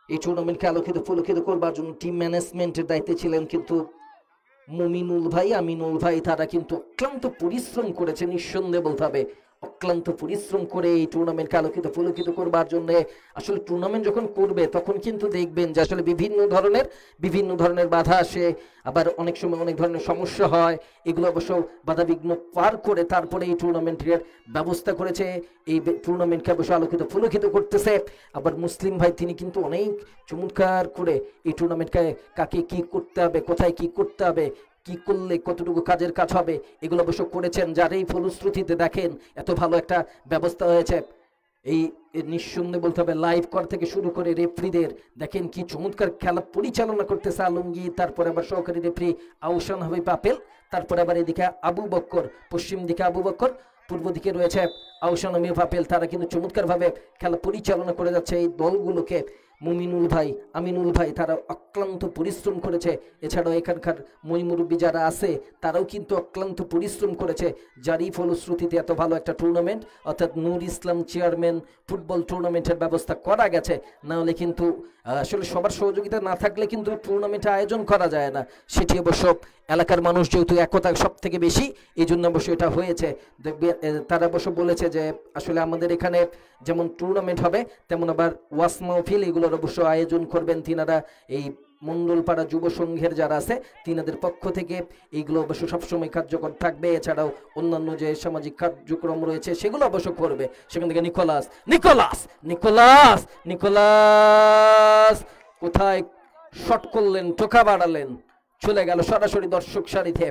এই টুর্নামেন্টকে আলোকিত ফুলকিত করবার জন্য টিম ম্যানেজমেন্টের দায়িত্বে ছিলেন কিন্তু আমিনুল ভাই, তারা কিন্তু অক্লান্ত পরিশ্রম করেছে, নিঃসন্দেহে বলতে হবে অক্লান্ত পরিশ্রম করে এই টুর্নামেন্টকে আলোকিত ফুলকিত করবার জন্য। আসলে টুর্নামেন্ট যখন করবে তখন কিন্তু দেখবেন যে আসলে বিভিন্ন ধরনের বাধা আসে, আবার অনেক সময় অনেক ধরনের সমস্যা হয়, এগুলো অবশ্য বাধা বিঘ্ন পার করে তারপরে এই টুর্নামেন্টের ব্যবস্থা করেছে। এই টুর্নামেন্টকে অবশ্য আলোকিত ফুলকিত করতেছে। আবার মুসলিম ভাই তিনি কিন্তু অনেক চমৎকার করে এই টুর্নামেন্টকে কাকে কি করতে হবে, কোথায় কি করতে হবে, কি করলে কতটুকু কাজের কাজ হবে, এগুলো অবশ্য করেছেন, যার এই ফলশ্রুতিতে দেখেন এত ভালো একটা ব্যবস্থা হয়েছে। এই নিঃসন্দেহে বলতে হবে লাইভ কর থেকে শুরু করে রেফরিদের দেখেন কি চমৎকার খেলা পরিচালনা করতেছে আলমগীর, তারপরে আবার সহকারী রেফরি আহসান হাবিব পাপেল, তারপরে আবার এদিকে আবু বক্কর, পশ্চিম দিকে আবু বক্কর, পূর্ব দিকে রয়েছে আহসান হাবিব পাপেল। তারা কিন্তু চমৎকারভাবে খেলা পরিচালনা করে যাচ্ছে এই দলগুলোকে। আমিনুল ভাই তারা অক্লান্ত পরিশ্রম করেছে। এছাড়াও এখানকার মুরব্বী যারা আছে তারাও কিন্তু অক্লান্ত পরিশ্রম করেছে, যারই ফলশ্রুতিতে এত ভালো একটা টুর্নামেন্ট অর্থাৎ নূর ইসলাম চেয়ারম্যান ফুটবল টুর্নামেন্টের ব্যবস্থা করা গেছে। না হলে কিন্তু আসলে সবার সহযোগিতা না থাকলে কিন্তু টুর্নামেন্টের আয়োজন করা যায় না। সেটি অবশ্য এলাকার মানুষ যেহেতু একতা সব থেকে বেশি, এই জন্য অবশ্য এটা হয়েছে। দেখবে তারা অবশ্য বলেছে যে আসলে আমাদের এখানে যেমন টুর্নামেন্ট হবে তেমন আবার ওয়াস মাহফিল এগুলোর অবশ্য আয়োজন করবেন তিনারা। এই মন্ডলপাড়া যুব সংঘের যারা আছে তিনাদের পক্ষ থেকে এইগুলো অবশ্য সবসময় কার্যকর থাকবে। এছাড়াও অন্যান্য যে সামাজিক কার্যক্রম রয়েছে সেগুলো অবশ্য করবে। সেখান থেকে নিকোলাস কোথায় শট করলেন, টোকা বাড়ালেন, চলে গেল সরাসরি দর্শক সারিতে।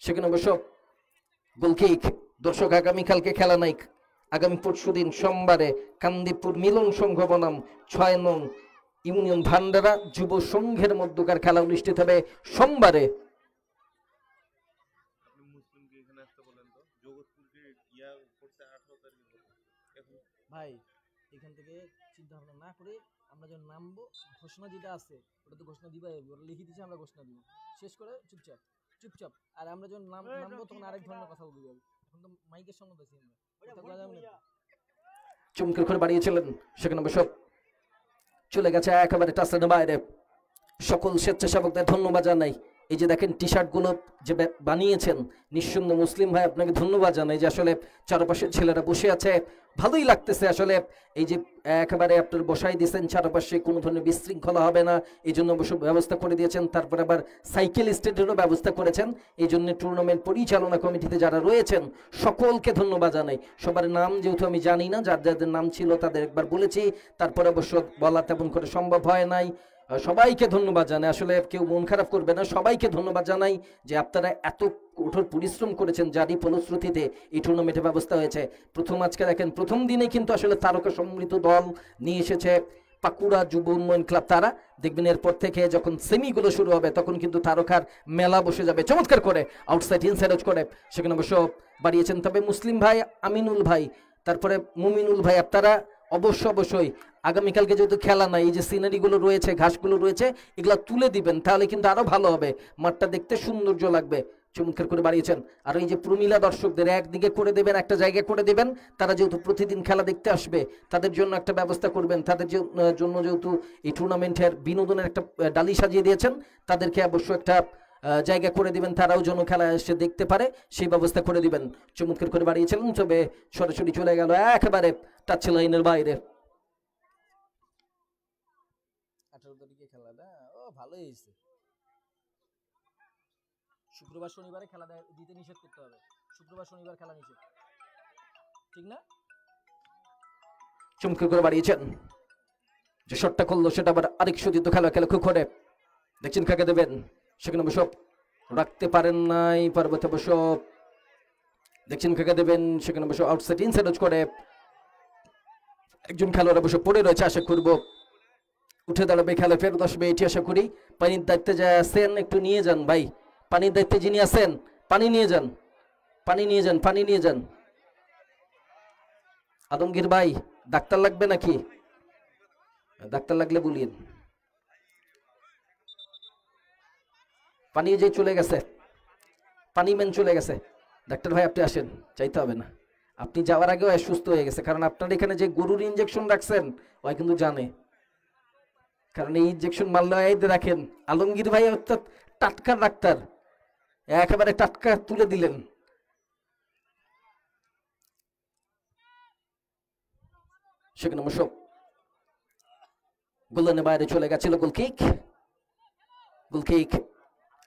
সেখানে অবশ্য গোলকিক। দর্শক আগামীকালকে খেলা নাই, আগামী পরশুদিন সোমবারে কান্দিপুর মিলন সংঘ বনাম 6 নং ইউনিয়ন ভান্ডারা যুব সংঘের মধ্যকার খেলা অনুষ্ঠিত হবে সোমবারে। ভাই এখান থেকে চিন্তা ভাবনা না করে আমরা যখন নামবো ঘোষণা যেটা আছে ওটা তো ঘোষণা দিবাই হবে, ওরা লিখে দিচ্ছে আমরা ঘোষণা দিব, শেষ করে চুপচাপ। আর আমরা যখন নামবো তখন আরেক ধরনের কথা বলবো। এখন তো মাইকের সামনে বেশি চমকে করে বাড়িয়েছিলেন, সেখানে অবশ্য চলে গেছে একেবারে টাচলাইনের বাইরে। সকল স্বেচ্ছাসেবকদের ধন্যবাদ জানাই। এই যে দেখেন টি শার্টগুলো যে বানিয়েছেন, নিঃসন্দেহে মুসলিম ভাই আপনাকে ধন্যবাদ জানাই যে আসলে চারপাশের ছেলেরা বসে আছে, ভালোই লাগতেছে আসলে। এই যে একেবারে আপনার বসাই দিয়েছেন, চারপাশে কোনো ধরনের বিশৃঙ্খলা হবে না এই জন্য অবশ্য ব্যবস্থা করে দিয়েছেন। তারপরে আবার সাইকেল স্ট্যান্ডেরও ব্যবস্থা করেছেন। এই জন্য টুর্নামেন্ট পরিচালনা কমিটিতে যারা রয়েছেন সকলকে ধন্যবাদ জানাই। সবার নাম যেহেতু আমি জানি না, যার যাদের নাম ছিল তাদের একবার বলেছি, তারপরে অবশ্য বলা তেমন করে সম্ভব হয় নাই। সবাইকে ধন্যবাদ জানাই, আসলে কেউ মন খারাপ করবে না, সবাইকে ধন্যবাদ জানাই যে আপনারা এত কঠোর পরিশ্রম করেছেন, যারই ফলশ্রুতিতে এই টুর্নামেন্টের ব্যবস্থা হয়েছে। প্রথম আজকে দেখেন প্রথম দিনে কিন্তু আসলে তারকা সমৃদ্ধ দল নিয়ে এসেছে পাকুড়া যুব উন্নয়ন ক্লাব। তারা দেখবেন এরপর থেকে যখন সেমিগুলো শুরু হবে তখন কিন্তু তারকার মেলা বসে যাবে, চমৎকার করে আউটসাইড ইনসাইড করে সেখানে অবশ্য বাড়িয়েছেন। তবে মুসলিম ভাই, আমিনুল ভাই, তারপরে মুমিনুল ভাই, আপনারা অবশ্যই আগামীকালকে যেহেতু খেলা নাই, এই যে সিনারিগুলো রয়েছে, ঘাসগুলো রয়েছে, এগুলো তুলে দিবেন, তাহলে কিন্তু আরো ভালো হবে, মাঠটা দেখতে সৌন্দর্য লাগবে। চমৎকার করে বাড়িয়েছেন। আর এই যে প্রমিলা দর্শকদের একদিকে করে দেবেন, একটা জায়গায় করে দেবেন, তারা যেহেতু প্রতিদিন খেলা দেখতে আসবে তাদের জন্য একটা ব্যবস্থা করবেন। তাদের জন্য যেহেতু এই টুর্নামেন্টের বিনোদনের একটা ডালি সাজিয়ে দিয়েছেন, তাদেরকে অবশ্য একটা জায়গা করে দিবেন, তারাও যেন খেলা এসে দেখতে পারে সেই ব্যবস্থা করে দিবেন। চমৎকার করে বাড়িয়েছিলেন। তবে সরাসরি চলে গেল একেবারে টাচ লাইনের বাইরে। 18 তারিখে খেলাটা ভালোই হয়েছে। শুক্রবার শনিবারে খেলা দিতে নিষেধ করতে হবে, শুক্রবার শনিবার খেলা নিষেধ, ঠিক না? চমৎকার করে বাড়িয়েছেন। যে শটটা করলো সেটা আবার আরেক সতীর্থ খেলা খুব করে দেখছেন কাকে দেবেন, সেখানে অবশ্য রাখতে পারেন নাই, পার্বত্য অবশ্য দেখছেন কাকে দেবেন, সেখানে অবশ্য আউটসাইড ইনসাইড করে একজন খেলোয়াড় অবশ্য পড়ে রয়েছে, আশা করব উঠে দাঁড়াবে, খেলা ফেরত আসবে এটি আশা করি। পানির দায়িত্বে যা আছেন একটু নিয়ে যান ভাই, পানির দায়িত্বে যিনি আছেন পানি নিয়ে যান, পানি নিয়ে যান, পানি নিয়ে যান। আদমগীর ভাই ডাক্তার লাগবে নাকি? ডাক্তার লাগলে বলিয়েন। পানি যে চলে গেছে, পানি ম্যান চলে গেছে, ডাক্তার ভাই আপনি আসেন, চাইতে হবে না, আপনি যাওয়ার আগেও সুস্থ হয়ে গেছে, কারণ আপনার এখানে যে গরুর ইনজেকশন রাখছেন ওই কিন্তু জানে, কারণ এই ইনজেকশন মারলে রাখেন। আলমগীর ভাই অর্থাৎ টাটকা ডাক্তার, একেবারে টাটকা তুলে দিলেন। সেখানে অবশ্য গোললাইনের বাইরে চলে গেছিল গোলকিক, গোলকিক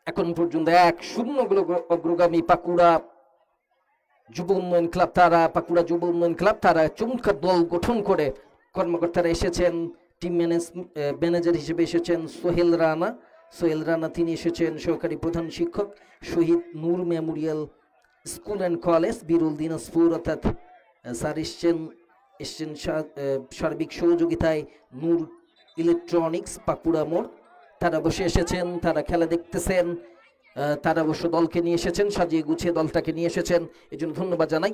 এখন পর্যন্ত 1-0 অগ্রগামী পাকুড়া যুব উন্নয়ন ক্লাব। তারা পাকুড়া যুব উন্নয়ন ক্লাব তারা চমৎকার দল গঠন করে কর্মকর্তারা এসেছেন, টিম ম্যানেজার হিসেবে এসেছেন সোহেল রানা, সোহেল রানা তিনি এসেছেন সহকারী প্রধান শিক্ষক শহীদ নূর Memorial school and college বিরুল Dinajpur, অর্থাৎ স্যার এসছেন সার্বিক সহযোগিতায় নূর ইলেকট্রনিক্স পাকুড়া মোড়। তারা বসে এসেছেন, তারা খেলা দেখতেছেন, তারা অবশ্য দলকে নিয়ে এসেছেন, সাজিয়ে গুছিয়ে দলটাকে নিয়ে এসেছেন, এই জন্য ধন্যবাদ জানাই।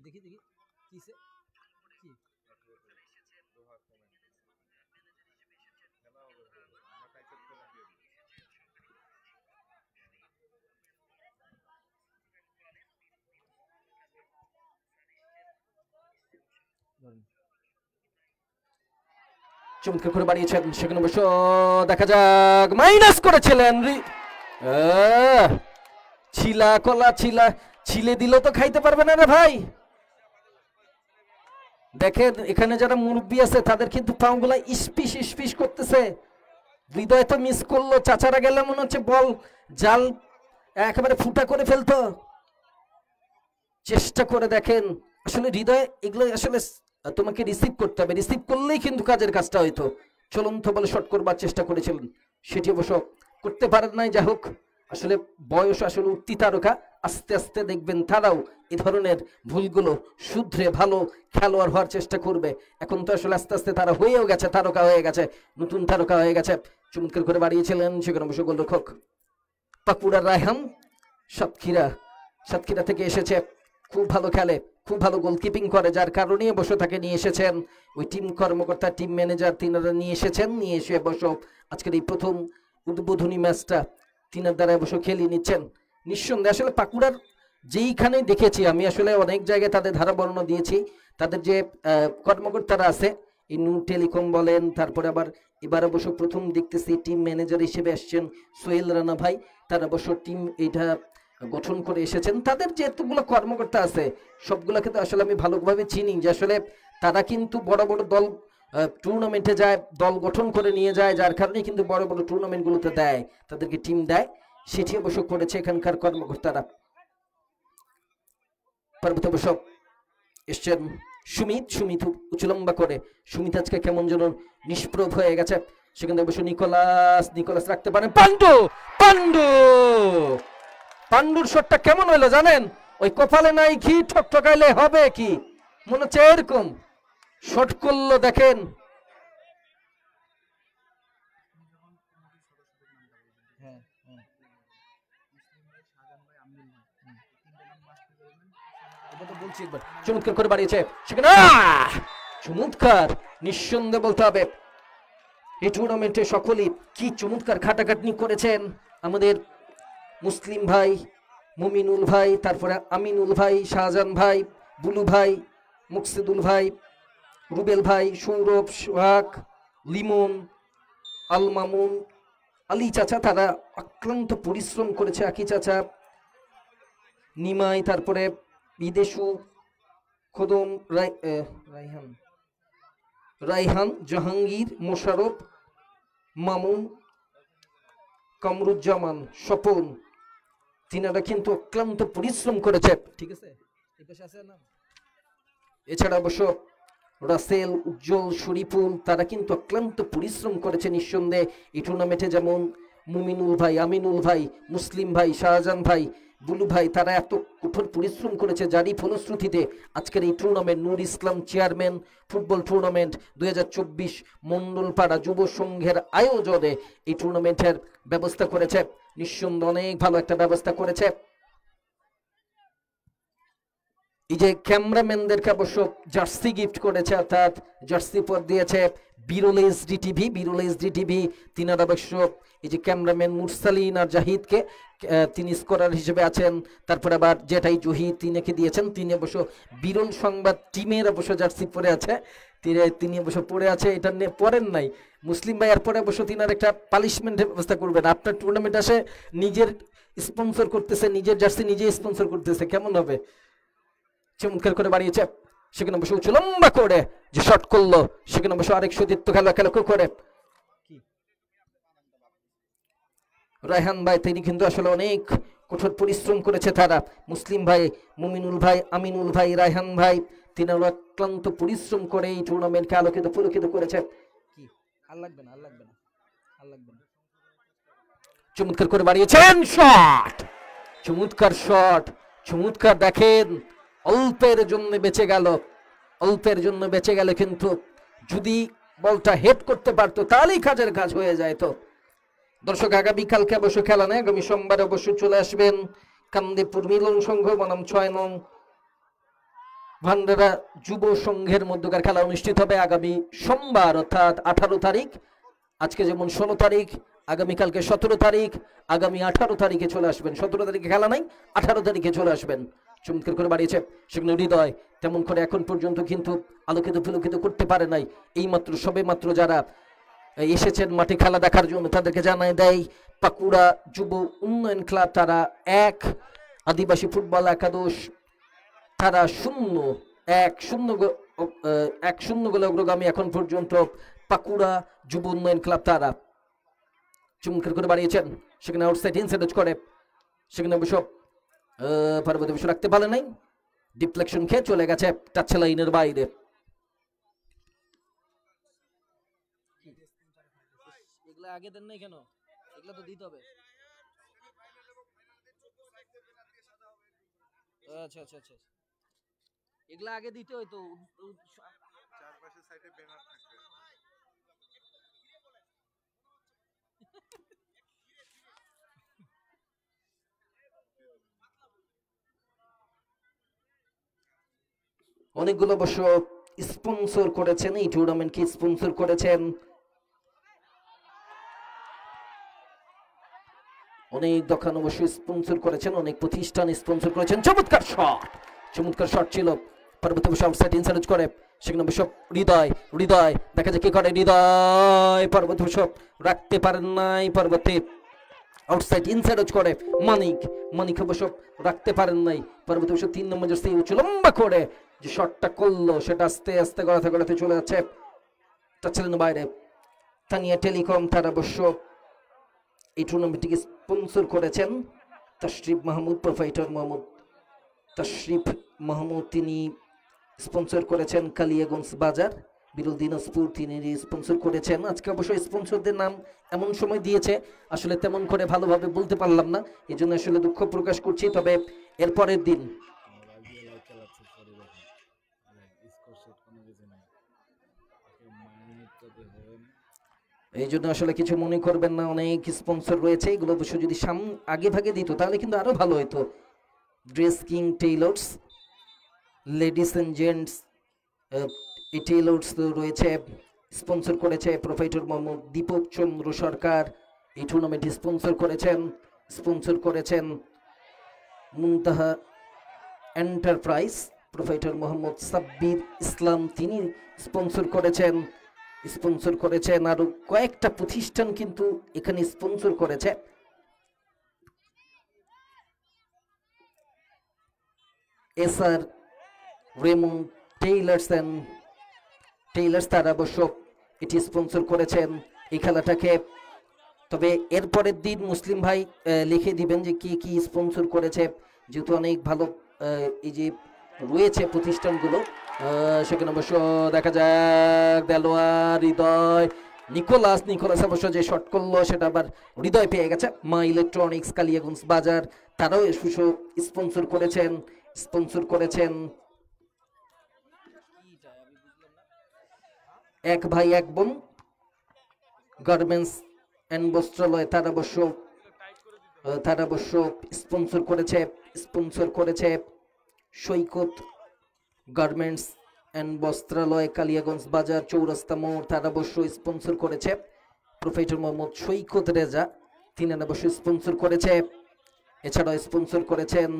দেখি কিসে কি চমৎকার করে বাড়িয়েছেন, সেখানে অবশ্য দেখা যাক মাইনাস করেছিলেন, ছিলা কলা ছিলে দিল তো খাইতে পারবে না রে ভাই। দেখেন এখানে যারা মুরব্বী আছে তাদের কিন্তু পাগুলা ইস্পিস করতেছে, হৃদয় তো মিস করলো, চাচারা গেলে মনে হচ্ছে বল জাল একেবারে ফুটা করে ফেলতো, চেষ্টা করে দেখেন। আসলে হৃদয় এগুলো আসলে তোমাকে রিসিভ করতে হবে, রিসিভ করলেই কিন্তু কাজের কাজটা হইতো। চলন্ত বলে শট করবার চেষ্টা করেছিলেন, সেটি অবশ্য করতে পারেন নাই। যাই হোক, আসলে বয়স আসলে উঠতি তারকা, আস্তে আস্তে দেখবেন তারাও এই ধরনের ভুলগুলো শুধরে ভালো খেলোয়াড় হওয়ার চেষ্টা করবে। এখন তো আসলে আস্তে আস্তে তারা হয়েও গেছে, তারকা হয়ে গেছে, নতুন তারকা হয়ে গেছে। চমৎকার করে বাড়িয়েছিলেন সেখানে অবশ্য গোলরক্ষক পাকুড়ার রায়হান, সাতক্ষীরা থেকে এসেছে, খুব ভালো খেলে, খুব ভালো গোলকিপিং করে, যার কারণে অবশ্য তাকে নিয়ে এসেছেন ওই টিম কর্মকর্তা, টিম ম্যানেজার তিনারা নিয়ে এসেছেন, নিয়ে এসে অবশ্য আজকের এই প্রথম উদ্বোধনী ম্যাচটা তিনার দ্বারা অবশ্য খেলিয়ে নিচ্ছেন। নিঃসন্দেহে আসলে পাকুড়ার যেইখানে দেখেছি আমি, আসলে অনেক জায়গায় তাদের ধারা বর্ণনা দিয়েছি, তাদের যে কর্মকর্তারা আছে, এই নূর টেলিকম বলেন, তারপরে আবার এবার অবশ্য প্রথম দেখতেছি টিম ম্যানেজার হিসেবে আসছেন সোহেল রানা ভাই। তারা অবশ্য টিম এটা গঠন করে এসেছেন। তাদের যে এতগুলো কর্মকর্তা আছে সবগুলোকে তো আসলে আমি ভালোভাবে চিনি, যে আসলে তারা কিন্তু বড় বড় দল টুর্নামেন্টে যায়, দল গঠন করে নিয়ে যায়, যার কারণে কিন্তু বড় বড় টুর্নামেন্টগুলোতে দেয়, তাদেরকে টিম দেয়। সেটি অবশ্য করেছে এখানকার কর্মকর্তারা। পরবর্তী অবশ্য এসছেন সুমিত উঁচুলম্বা করে। সুমিত আজকে কেমন যেন নিষ্প্রভ হয়ে গেছে। সেখানে অবশ্য নিকোলাস রাখতে পারেন। পান্ডুর শটটা কেমন হইলো জানেন? ওই কপালে নাই ঘি, ঠকঠকাইলে হবে কি, মনে হচ্ছে এরকম শট করলো। দেখেন চমৎকার করে বাড়িয়েছে সেখানে, চমৎকার নিঃসন্দেহে বলতে হবে এই টুর্নামেন্টে সকলেই কি চমৎকার খাটাখাটনি করেছেন আমাদের মুসলিম ভাই, মুমিনুল ভাই, তারপরে আমিনুল ভাই, শাহজাহান ভাই, বুলু ভাই, মুকসিদুল ভাই, রুবেল ভাই, সৌরভ, সোহাগ, লিমন, আল মামুন, আলী চাচা, তারা অক্লান্ত পরিশ্রম করেছে। আকি চাচা, নিমাই, তারপরে বিদেশু, খোদম, রাইহান, জাহাঙ্গীর, মোশারফ, মামুন, কামরুজ্জামান, স্বপন, তিনারা কিন্তু অক্লান্ত পরিশ্রম করেছে। ঠিক আছে, এছাড়া অবশ্য রাসেল, উজ্জ্বল, শরীফুল, তারা কিন্তু অক্লান্ত পরিশ্রম করেছে নিঃসন্দেহে এই টুর্নামেন্টে। যেমন মুমিনুল ভাই, আমিনুল ভাই, মুসলিম ভাই, শাহজাহান ভাই, বুলু ভাই, তারা এত কঠোর পরিশ্রম করেছে, যারই ফলশ্রুতিতে আজকের এই টুর্নামেন্ট নূর ইসলাম চেয়ারম্যান ফুটবল টুর্নামেন্ট 2024 মন্ডলপাড়া যুব সংঘের আয়োজনে এই টুর্নামেন্টের ব্যবস্থা করেছে। নিঃসন্দেহে অনেক ভালো একটা ব্যবস্থা করেছে। এই যে ক্যামেরাম্যানদেরকে অবশ্য জার্সি গিফট করেছে, অর্থাৎ জার্সি পর দিয়েছে বিরল এইচডি টিভি। তিনারা অবশ্য এই যে ক্যামেরাম্যান মুরসালিন আর জাহিদকে, তিনি স্কোরার হিসেবে আছেন। তারপরে আবার যেটাই জহিদ তিনাকে দিয়েছেন, তিনি অবশ্য বিরল সংবাদ টিমের অবশ্য জার্সি পরে আছে, তিনি অবশ্য পরে আছে। এটা পরেন নাই মুসলিম ভাই, এরপরে অবশ্য তিনার একটা পানিশমেন্টের ব্যবস্থা করবেন। আপনার টুর্নামেন্ট আসে নিজের স্পন্সর করতেছে, নিজের জার্সি নিজে স্পন্সর করতেছে, কেমন হবে? চমৎকার করে বাড়িয়েছে সেখানে অবশ্য উঁচু লম্বা করে যে শট করলো, সেখানে অবশ্য আরেক সতীর্থ খেলা করে রায়হান ভাই, তিনি কিন্তু আসলে অনেক কঠোর পরিশ্রম করেছে। তারা মুসলিম ভাই, মুমিনুল ভাই, আমিনুল ভাই, রায়হান ভাই, তিনারা অক্লান্ত পরিশ্রম করে এই টুর্নামেন্টকে পুলকিত করেছে। কি আর লাগবে না, চমৎকার করে বাড়িয়েছেন শট, চমৎকার দেখেন, অল্পের জন্য বেঁচে গেল, কিন্তু যদি বলটা হেড করতে পারতো তাহলেই কাজের কাজ হয়ে যায়। তো দর্শক, আগামীকালকে অবশ্য খেলা নেই, আগামী সোমবারে অবশ্যই চলে আসবেন কান্দিপুর মিলন সংঘ বনাম 6 নং ভান্ডারা যুব সংঘের মধ্যকার খেলা অনুষ্ঠিত হবে আগামী সোমবার, অর্থাৎ 18 তারিখ। আজকে যেমন 16 তারিখ, আগামীকালকে 17 তারিখ, আগামী 18 তারিখে চলে আসবেন। 17 তারিখে খেলা নাই, 18 তারিখে চলে আসবেন। চমৎকার করে বাড়িয়েছে সেখানে হৃদয়, তেমন করে এখন পর্যন্ত কিন্তু আলোকিত করতে পারে নাই। সবে মাত্র যারা এসেছেন মাঠে খেলা দেখার জন্য তাদেরকে জানাই দেয় পাকুড়া যুব উন্নয়ন ক্লাব, তারা 1, আদিবাসী ফুটবল একাদশ তারা 1-0 গোলে অগ্রগামী এখন পর্যন্ত পাকুড়া যুব উন্নয়ন ক্লাব। তারা চমৎকার করে বাড়িয়েছেন সেখানে আউটসাইড ইনসাইড করে, সেখানে অবশ্য পরবর্তী বিষয় রাখতে পারে নাই, ডিফ্লেকশন খেয়ে চলে গেছে টাচ লাইনের বাইরে। এগুলা আগে দেন নাই কেন? এগুলা তো দিতে হবে। আচ্ছা, এগুলা আগে দিতে হইতো। চারপাশে সাইডে ব্যানার থাকবে। অনেকগুলো অবশ্য স্পন্সর করেছেন এই টুর্নামেন্টকে, স্পন্সর করেছেন অনেক দোকান অবশ্যই স্পন্সর করেছেন, অনেক প্রতিষ্ঠান স্পন্সর করেছেন। চমৎকার শট ছিল। পরবর্তী অবশ্য আউটসাইড ইনসাইড করে সেখানে অবশ্য হৃদয় হৃদয় দেখা যায় কি করে হৃদয়, পরবর্তী অবশ্য রাখতে পারেন নাই, পরবর্তী আউটসাইড ইনসাইড করে মানিক, মানিক অবশ্য রাখতে পারেন নাই, পরবর্তী অবশ্য 3 নম্বর জার্সি উঁচু লম্বা করে যে শটটা করলো সেটা আস্তে আস্তে গড়াতে গড়াতে চলে যাচ্ছে টাচলাইনের বাইরে। তানিয়া টেলিকম তারা অবশ্য এই টুর্নামেন্টটিকে স্পন্সর করেছেন তাশরিফ মাহমুদ, প্রোফাইটার মোহাম্মদ তাশরিফ মাহমুদ তিনি স্পন্সর করেছেন। কালিয়াগঞ্জ বাজার বিরল দিনাজপুর তিনি স্পন্সর করেছেন। আজকে অবশ্যই স্পন্সরদের নাম এমন সময় দিয়েছে আসলে তেমন করে ভালোভাবে বলতে পারলাম না, এই জন্য আসলে দুঃখ প্রকাশ করছি। তবে এর পরের দিন এই জন্য আসলে কিছু মনে করবেন না, অনেক স্পন্সর রয়েছে, এগুলো অবশ্য যদি আগে ভাগে দিত তাহলে কিন্তু আরো ভালো হতো। Dress king tailors, ladies and gents এই টেইলর্স রয়েছে, স্পন্সর করেছে প্রোফাইটর মোহাম্মদ দীপক চন্দ্র সরকার, এই টুর্নামেন্টটি স্পন্সর করেছেন মুনতাহা এন্টারপ্রাইজ, প্রোফাইটর মোহাম্মদ সাব্বির ইসলাম তিনি স্পন্সর করেছেন আরো কয়েকটা প্রতিষ্ঠান কিন্তু এখানে স্পন্সর করেছে। এসআর রেমন টেইলার্স তারা অবশ্য এটি স্পন্সর করেছেন এই খেলাটাকে। তবে এর পরের দিন মুসলিম ভাই লিখে দিবেন যে কি কি স্পন্সর করেছে, যেহেতু অনেক ভালো এই যে রয়েছে প্রতিষ্ঠানগুলো, সেখানে অবশ্য দেখা যাক দেলোয়ার হৃদয় নিকোলাস অবশ্য যে শট করলো সেটা আবার হৃদয় পেয়ে গেছে। মা ইলেকট্রনিক্স কালিয়াগঞ্জ বাজার তারাও স্পন্সর করেছেন এক ভাই এক বোন গার্মেন্টস এন্ড বস্ত্রালয় তারা অবশ্য স্পন্সর করেছে সৈকত গার্মেন্টস এন্ড বস্ত্রালয় কালিয়াগঞ্জ বাজার চৌরাস্তা মোড় তারা অবশ্য স্পন্সর করেছে। প্রোফেসর মোহাম্মদ সৈকত রেজা তিনি অবশ্য স্পন্সর করেছে। এছাড়াও স্পন্সর করেছেন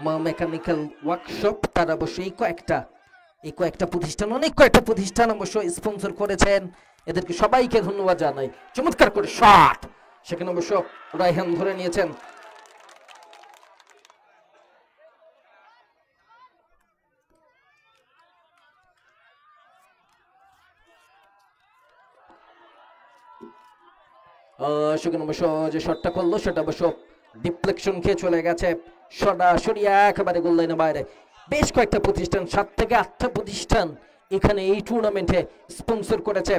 মা মেকানিক্যাল ওয়ার্কশপ তারা অবশ্য এই কয়েকটা প্রতিষ্ঠান অনেক কয়েকটা প্রতিষ্ঠান অবশ্য স্পন্সর করেছেন, এদেরকে সবাইকে ধন্যবাদ জানাই। চমৎকার করে শট, সেখানে অবশ্য রায়হান ধরে নিয়েছেন। সেখানে অবশ্য যে শটটা করলো সেটা অবশ্য ডিফ্লেকশন খেয়ে চলে গেছে সরাসরি একেবারে গোল লাইনের বাইরে। বেশ কয়েকটা প্রতিষ্ঠান 7 থেকে 8টা প্রতিষ্ঠান এখানে এই টুর্নামেন্টে স্পন্সর করেছে।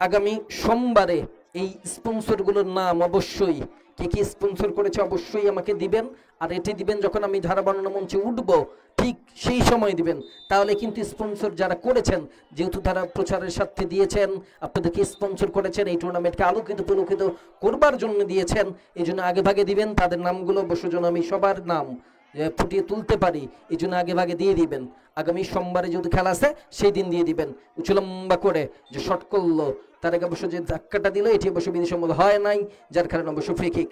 আগামী সোমবারে এই স্পন্সরগুলোর নাম অবশ্যই কে কি স্পন্সর করেছে অবশ্যই আমাকে দিবেন, আর এটি দিবেন যখন আমি ধারা বর্ণনা মঞ্চে উঠবো ঠিক সেই সময় দিবেন, তাহলে কিন্তু স্পন্সর যারা করেছেন যেহেতু তারা প্রচারের স্বার্থে দিয়েছেন, আপনাদেরকে স্পন্সর করেছেন, এই টুর্নামেন্টকে আলোকিত পুলকিত করবার জন্য দিয়েছেন, এই জন্য আগে ভাগে দিবেন। তাদের নামগুলো অবশ্য যেন আমি সবার নাম ফুটিয়ে তুলতে পারি এই জন্য আগে ভাগে দিয়ে দিবেন। আগামী সোমবারে যদি খেলা আছে সেই দিন দিয়ে দিবেন। উঁচু লম্বা করে যে শট করলো তার আগে অবশ্য যে ধাক্কাটা দিল এটি অবশ্য বিধিসম্মত হয় নাই, যার কারণে অবশ্য ফ্রি কিক।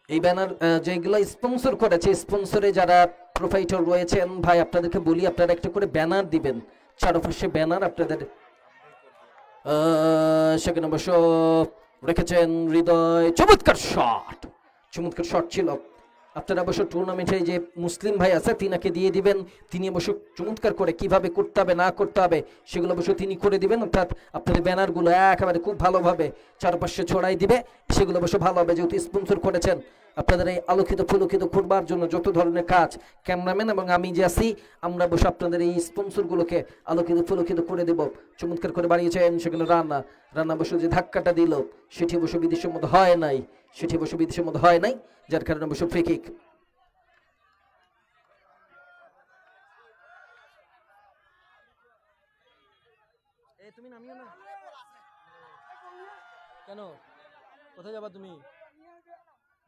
এই ব্যানার যেগুলো স্পন্সর করেছে স্পন্সরে যারা প্রোফাইটার রয়েছেন ভাই আপনাদেরকে বলি আপনারা একটা করে ব্যানার দিবেন, চারপাশে ব্যানার আপনাদের। সেখানে অবশ্য রেখেছেন হৃদয়, চমৎকার শট ছিল। আপনারা অবশ্য টুর্নামেন্টে যে মুসলিম ভাই আছে তিনাকে দিয়ে দিবেন, তিনি অবশ্য চমৎকার করে কিভাবে করতে হবে না করতে হবে সেগুলো অবশ্য তিনি করে দিবেন, অর্থাৎ আপনাদের ব্যানারগুলো একেবারে খুব ভালোভাবে চারপাশে ছড়াই দিবে, সেগুলো অবশ্য ভালো হবে যেহেতু স্পন্সর করেছেন। আপনাদের এই আলোকিত ফুলকিত করবার জন্য যত ধরনের কাজ ক্যামেরাম্যান এবং আমি যে আছি আমরা অবশ্য আপনাদের এই স্পন্সরগুলোকে আলোকিত ফুলকিত করে দেব। চমৎকার করে বাড়িয়েছেন সেগুলো রান্না অবশ্য যে ধাক্কাটা দিল সেটি অবশ্য বিধিসম্মত হয় নাই, যার কারণে অবশ্য ফ্রি কিক। তুমি নামিও না কেন, কোথায় যাবা তুমি?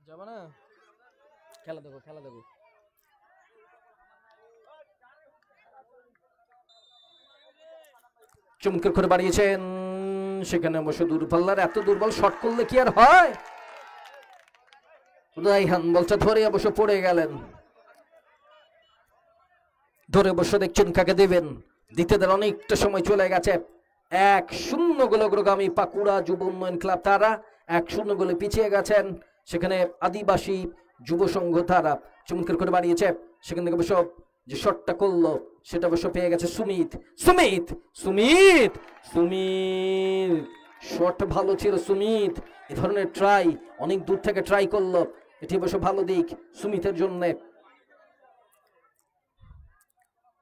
যাবা না? খেলা দেখো চমৎকার করে বাড়িয়েছেন, সেখানে অবশ্য দূরপাল্লার, এত দুর্বল শট করলে কি আর হয়। রাইহান বলটা ধরে অবশ্য পড়ে গেলেন, ধরে অবশ্য দেখছেন কাকে দেবেন, দিতে দেন, অনেকটা সময় চলে গেছে। 1-0 গোলে অগ্রগামী পাকুড়া যুব উন্নয়ন ক্লাব, তারা 1-0 গোলে পিছিয়ে গেছেন। সেখানে আদিবাসী যুব সংঘ তারা চমৎকার করে বাড়িয়েছে, সেখান থেকে অবশ্য যে শটটা করলো সেটা অবশ্য পেয়ে গেছে সুমিত। সুমিত সুমিত সুমিত শট ভালো ছিল সুমিত, এ ধরনের ট্রাই অনেক দূর থেকে ট্রাই করলো, এটি অবশ্য ভালো দিক সুমিতের জন্য।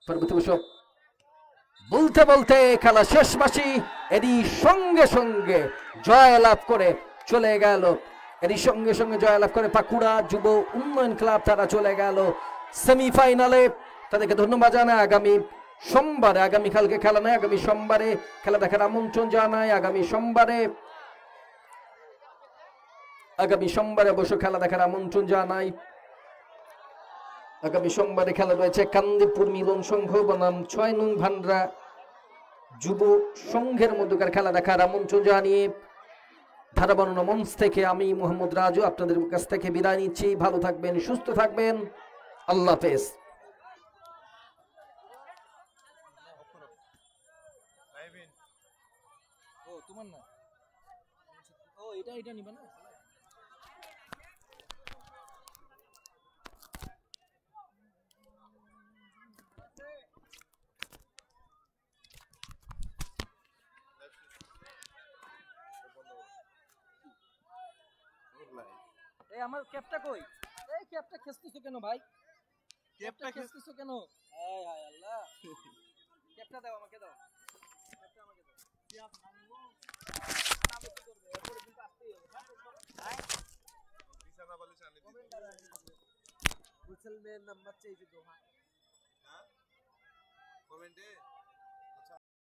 পরবর্তী অবশ্য বলতে বলতে খেলা শেষ মাসি, এরই সঙ্গে সঙ্গে জয় লাভ করে চলে গেল, এরই সঙ্গে সঙ্গে জয় লাভ করে পাকুড়া যুব উন্নয়ন ক্লাব, তারা চলে গেল সেমিফাইনালে। তাদেরকে ধন্যবাদ জানায়। আগামী সোমবারে, আগামীকালকে খেলা নয়, আগামী সোমবারে খেলা দেখার আমন্ত্রণ জানায়। আগামী সোমবারে অবশ্য খেলা দেখার আমন্ত্রণ জানাই। আগামী সোমবারে খেলা রয়েছে কান্দিপুর মিলন সংঘ বনাম 6 নং ভান্ডারা যুব সংঘের মধ্যকার খেলা দেখার আমন্ত্রণ জানিয়ে ধারাবাহিক মঞ্চ থেকে আমি মোহাম্মদ রাজু আপনাদের কাছ থেকে বিদায় নিচ্ছি। ভালো থাকবেন, সুস্থ থাকবেন, আল্লাহ হাফেজ। ও তোমার না, ও এটা নিবে না। এই আমার ক্যাপটা কই? এই ক্যাপটা খেচতেছো কেন ভাই? ক্যাপটা খেচতেছো কেন? হায় হায় আল্লাহ, ক্যাপটা দাও, আমাকে দাও, ক্যাপটা আমাকে দাও। আমি কি করব? এরপরে কিন্তু আসতেই হবে। বিছানা বালিশ আনি দিই। मुसलमान नंबर चाहिए जो কমেন্টে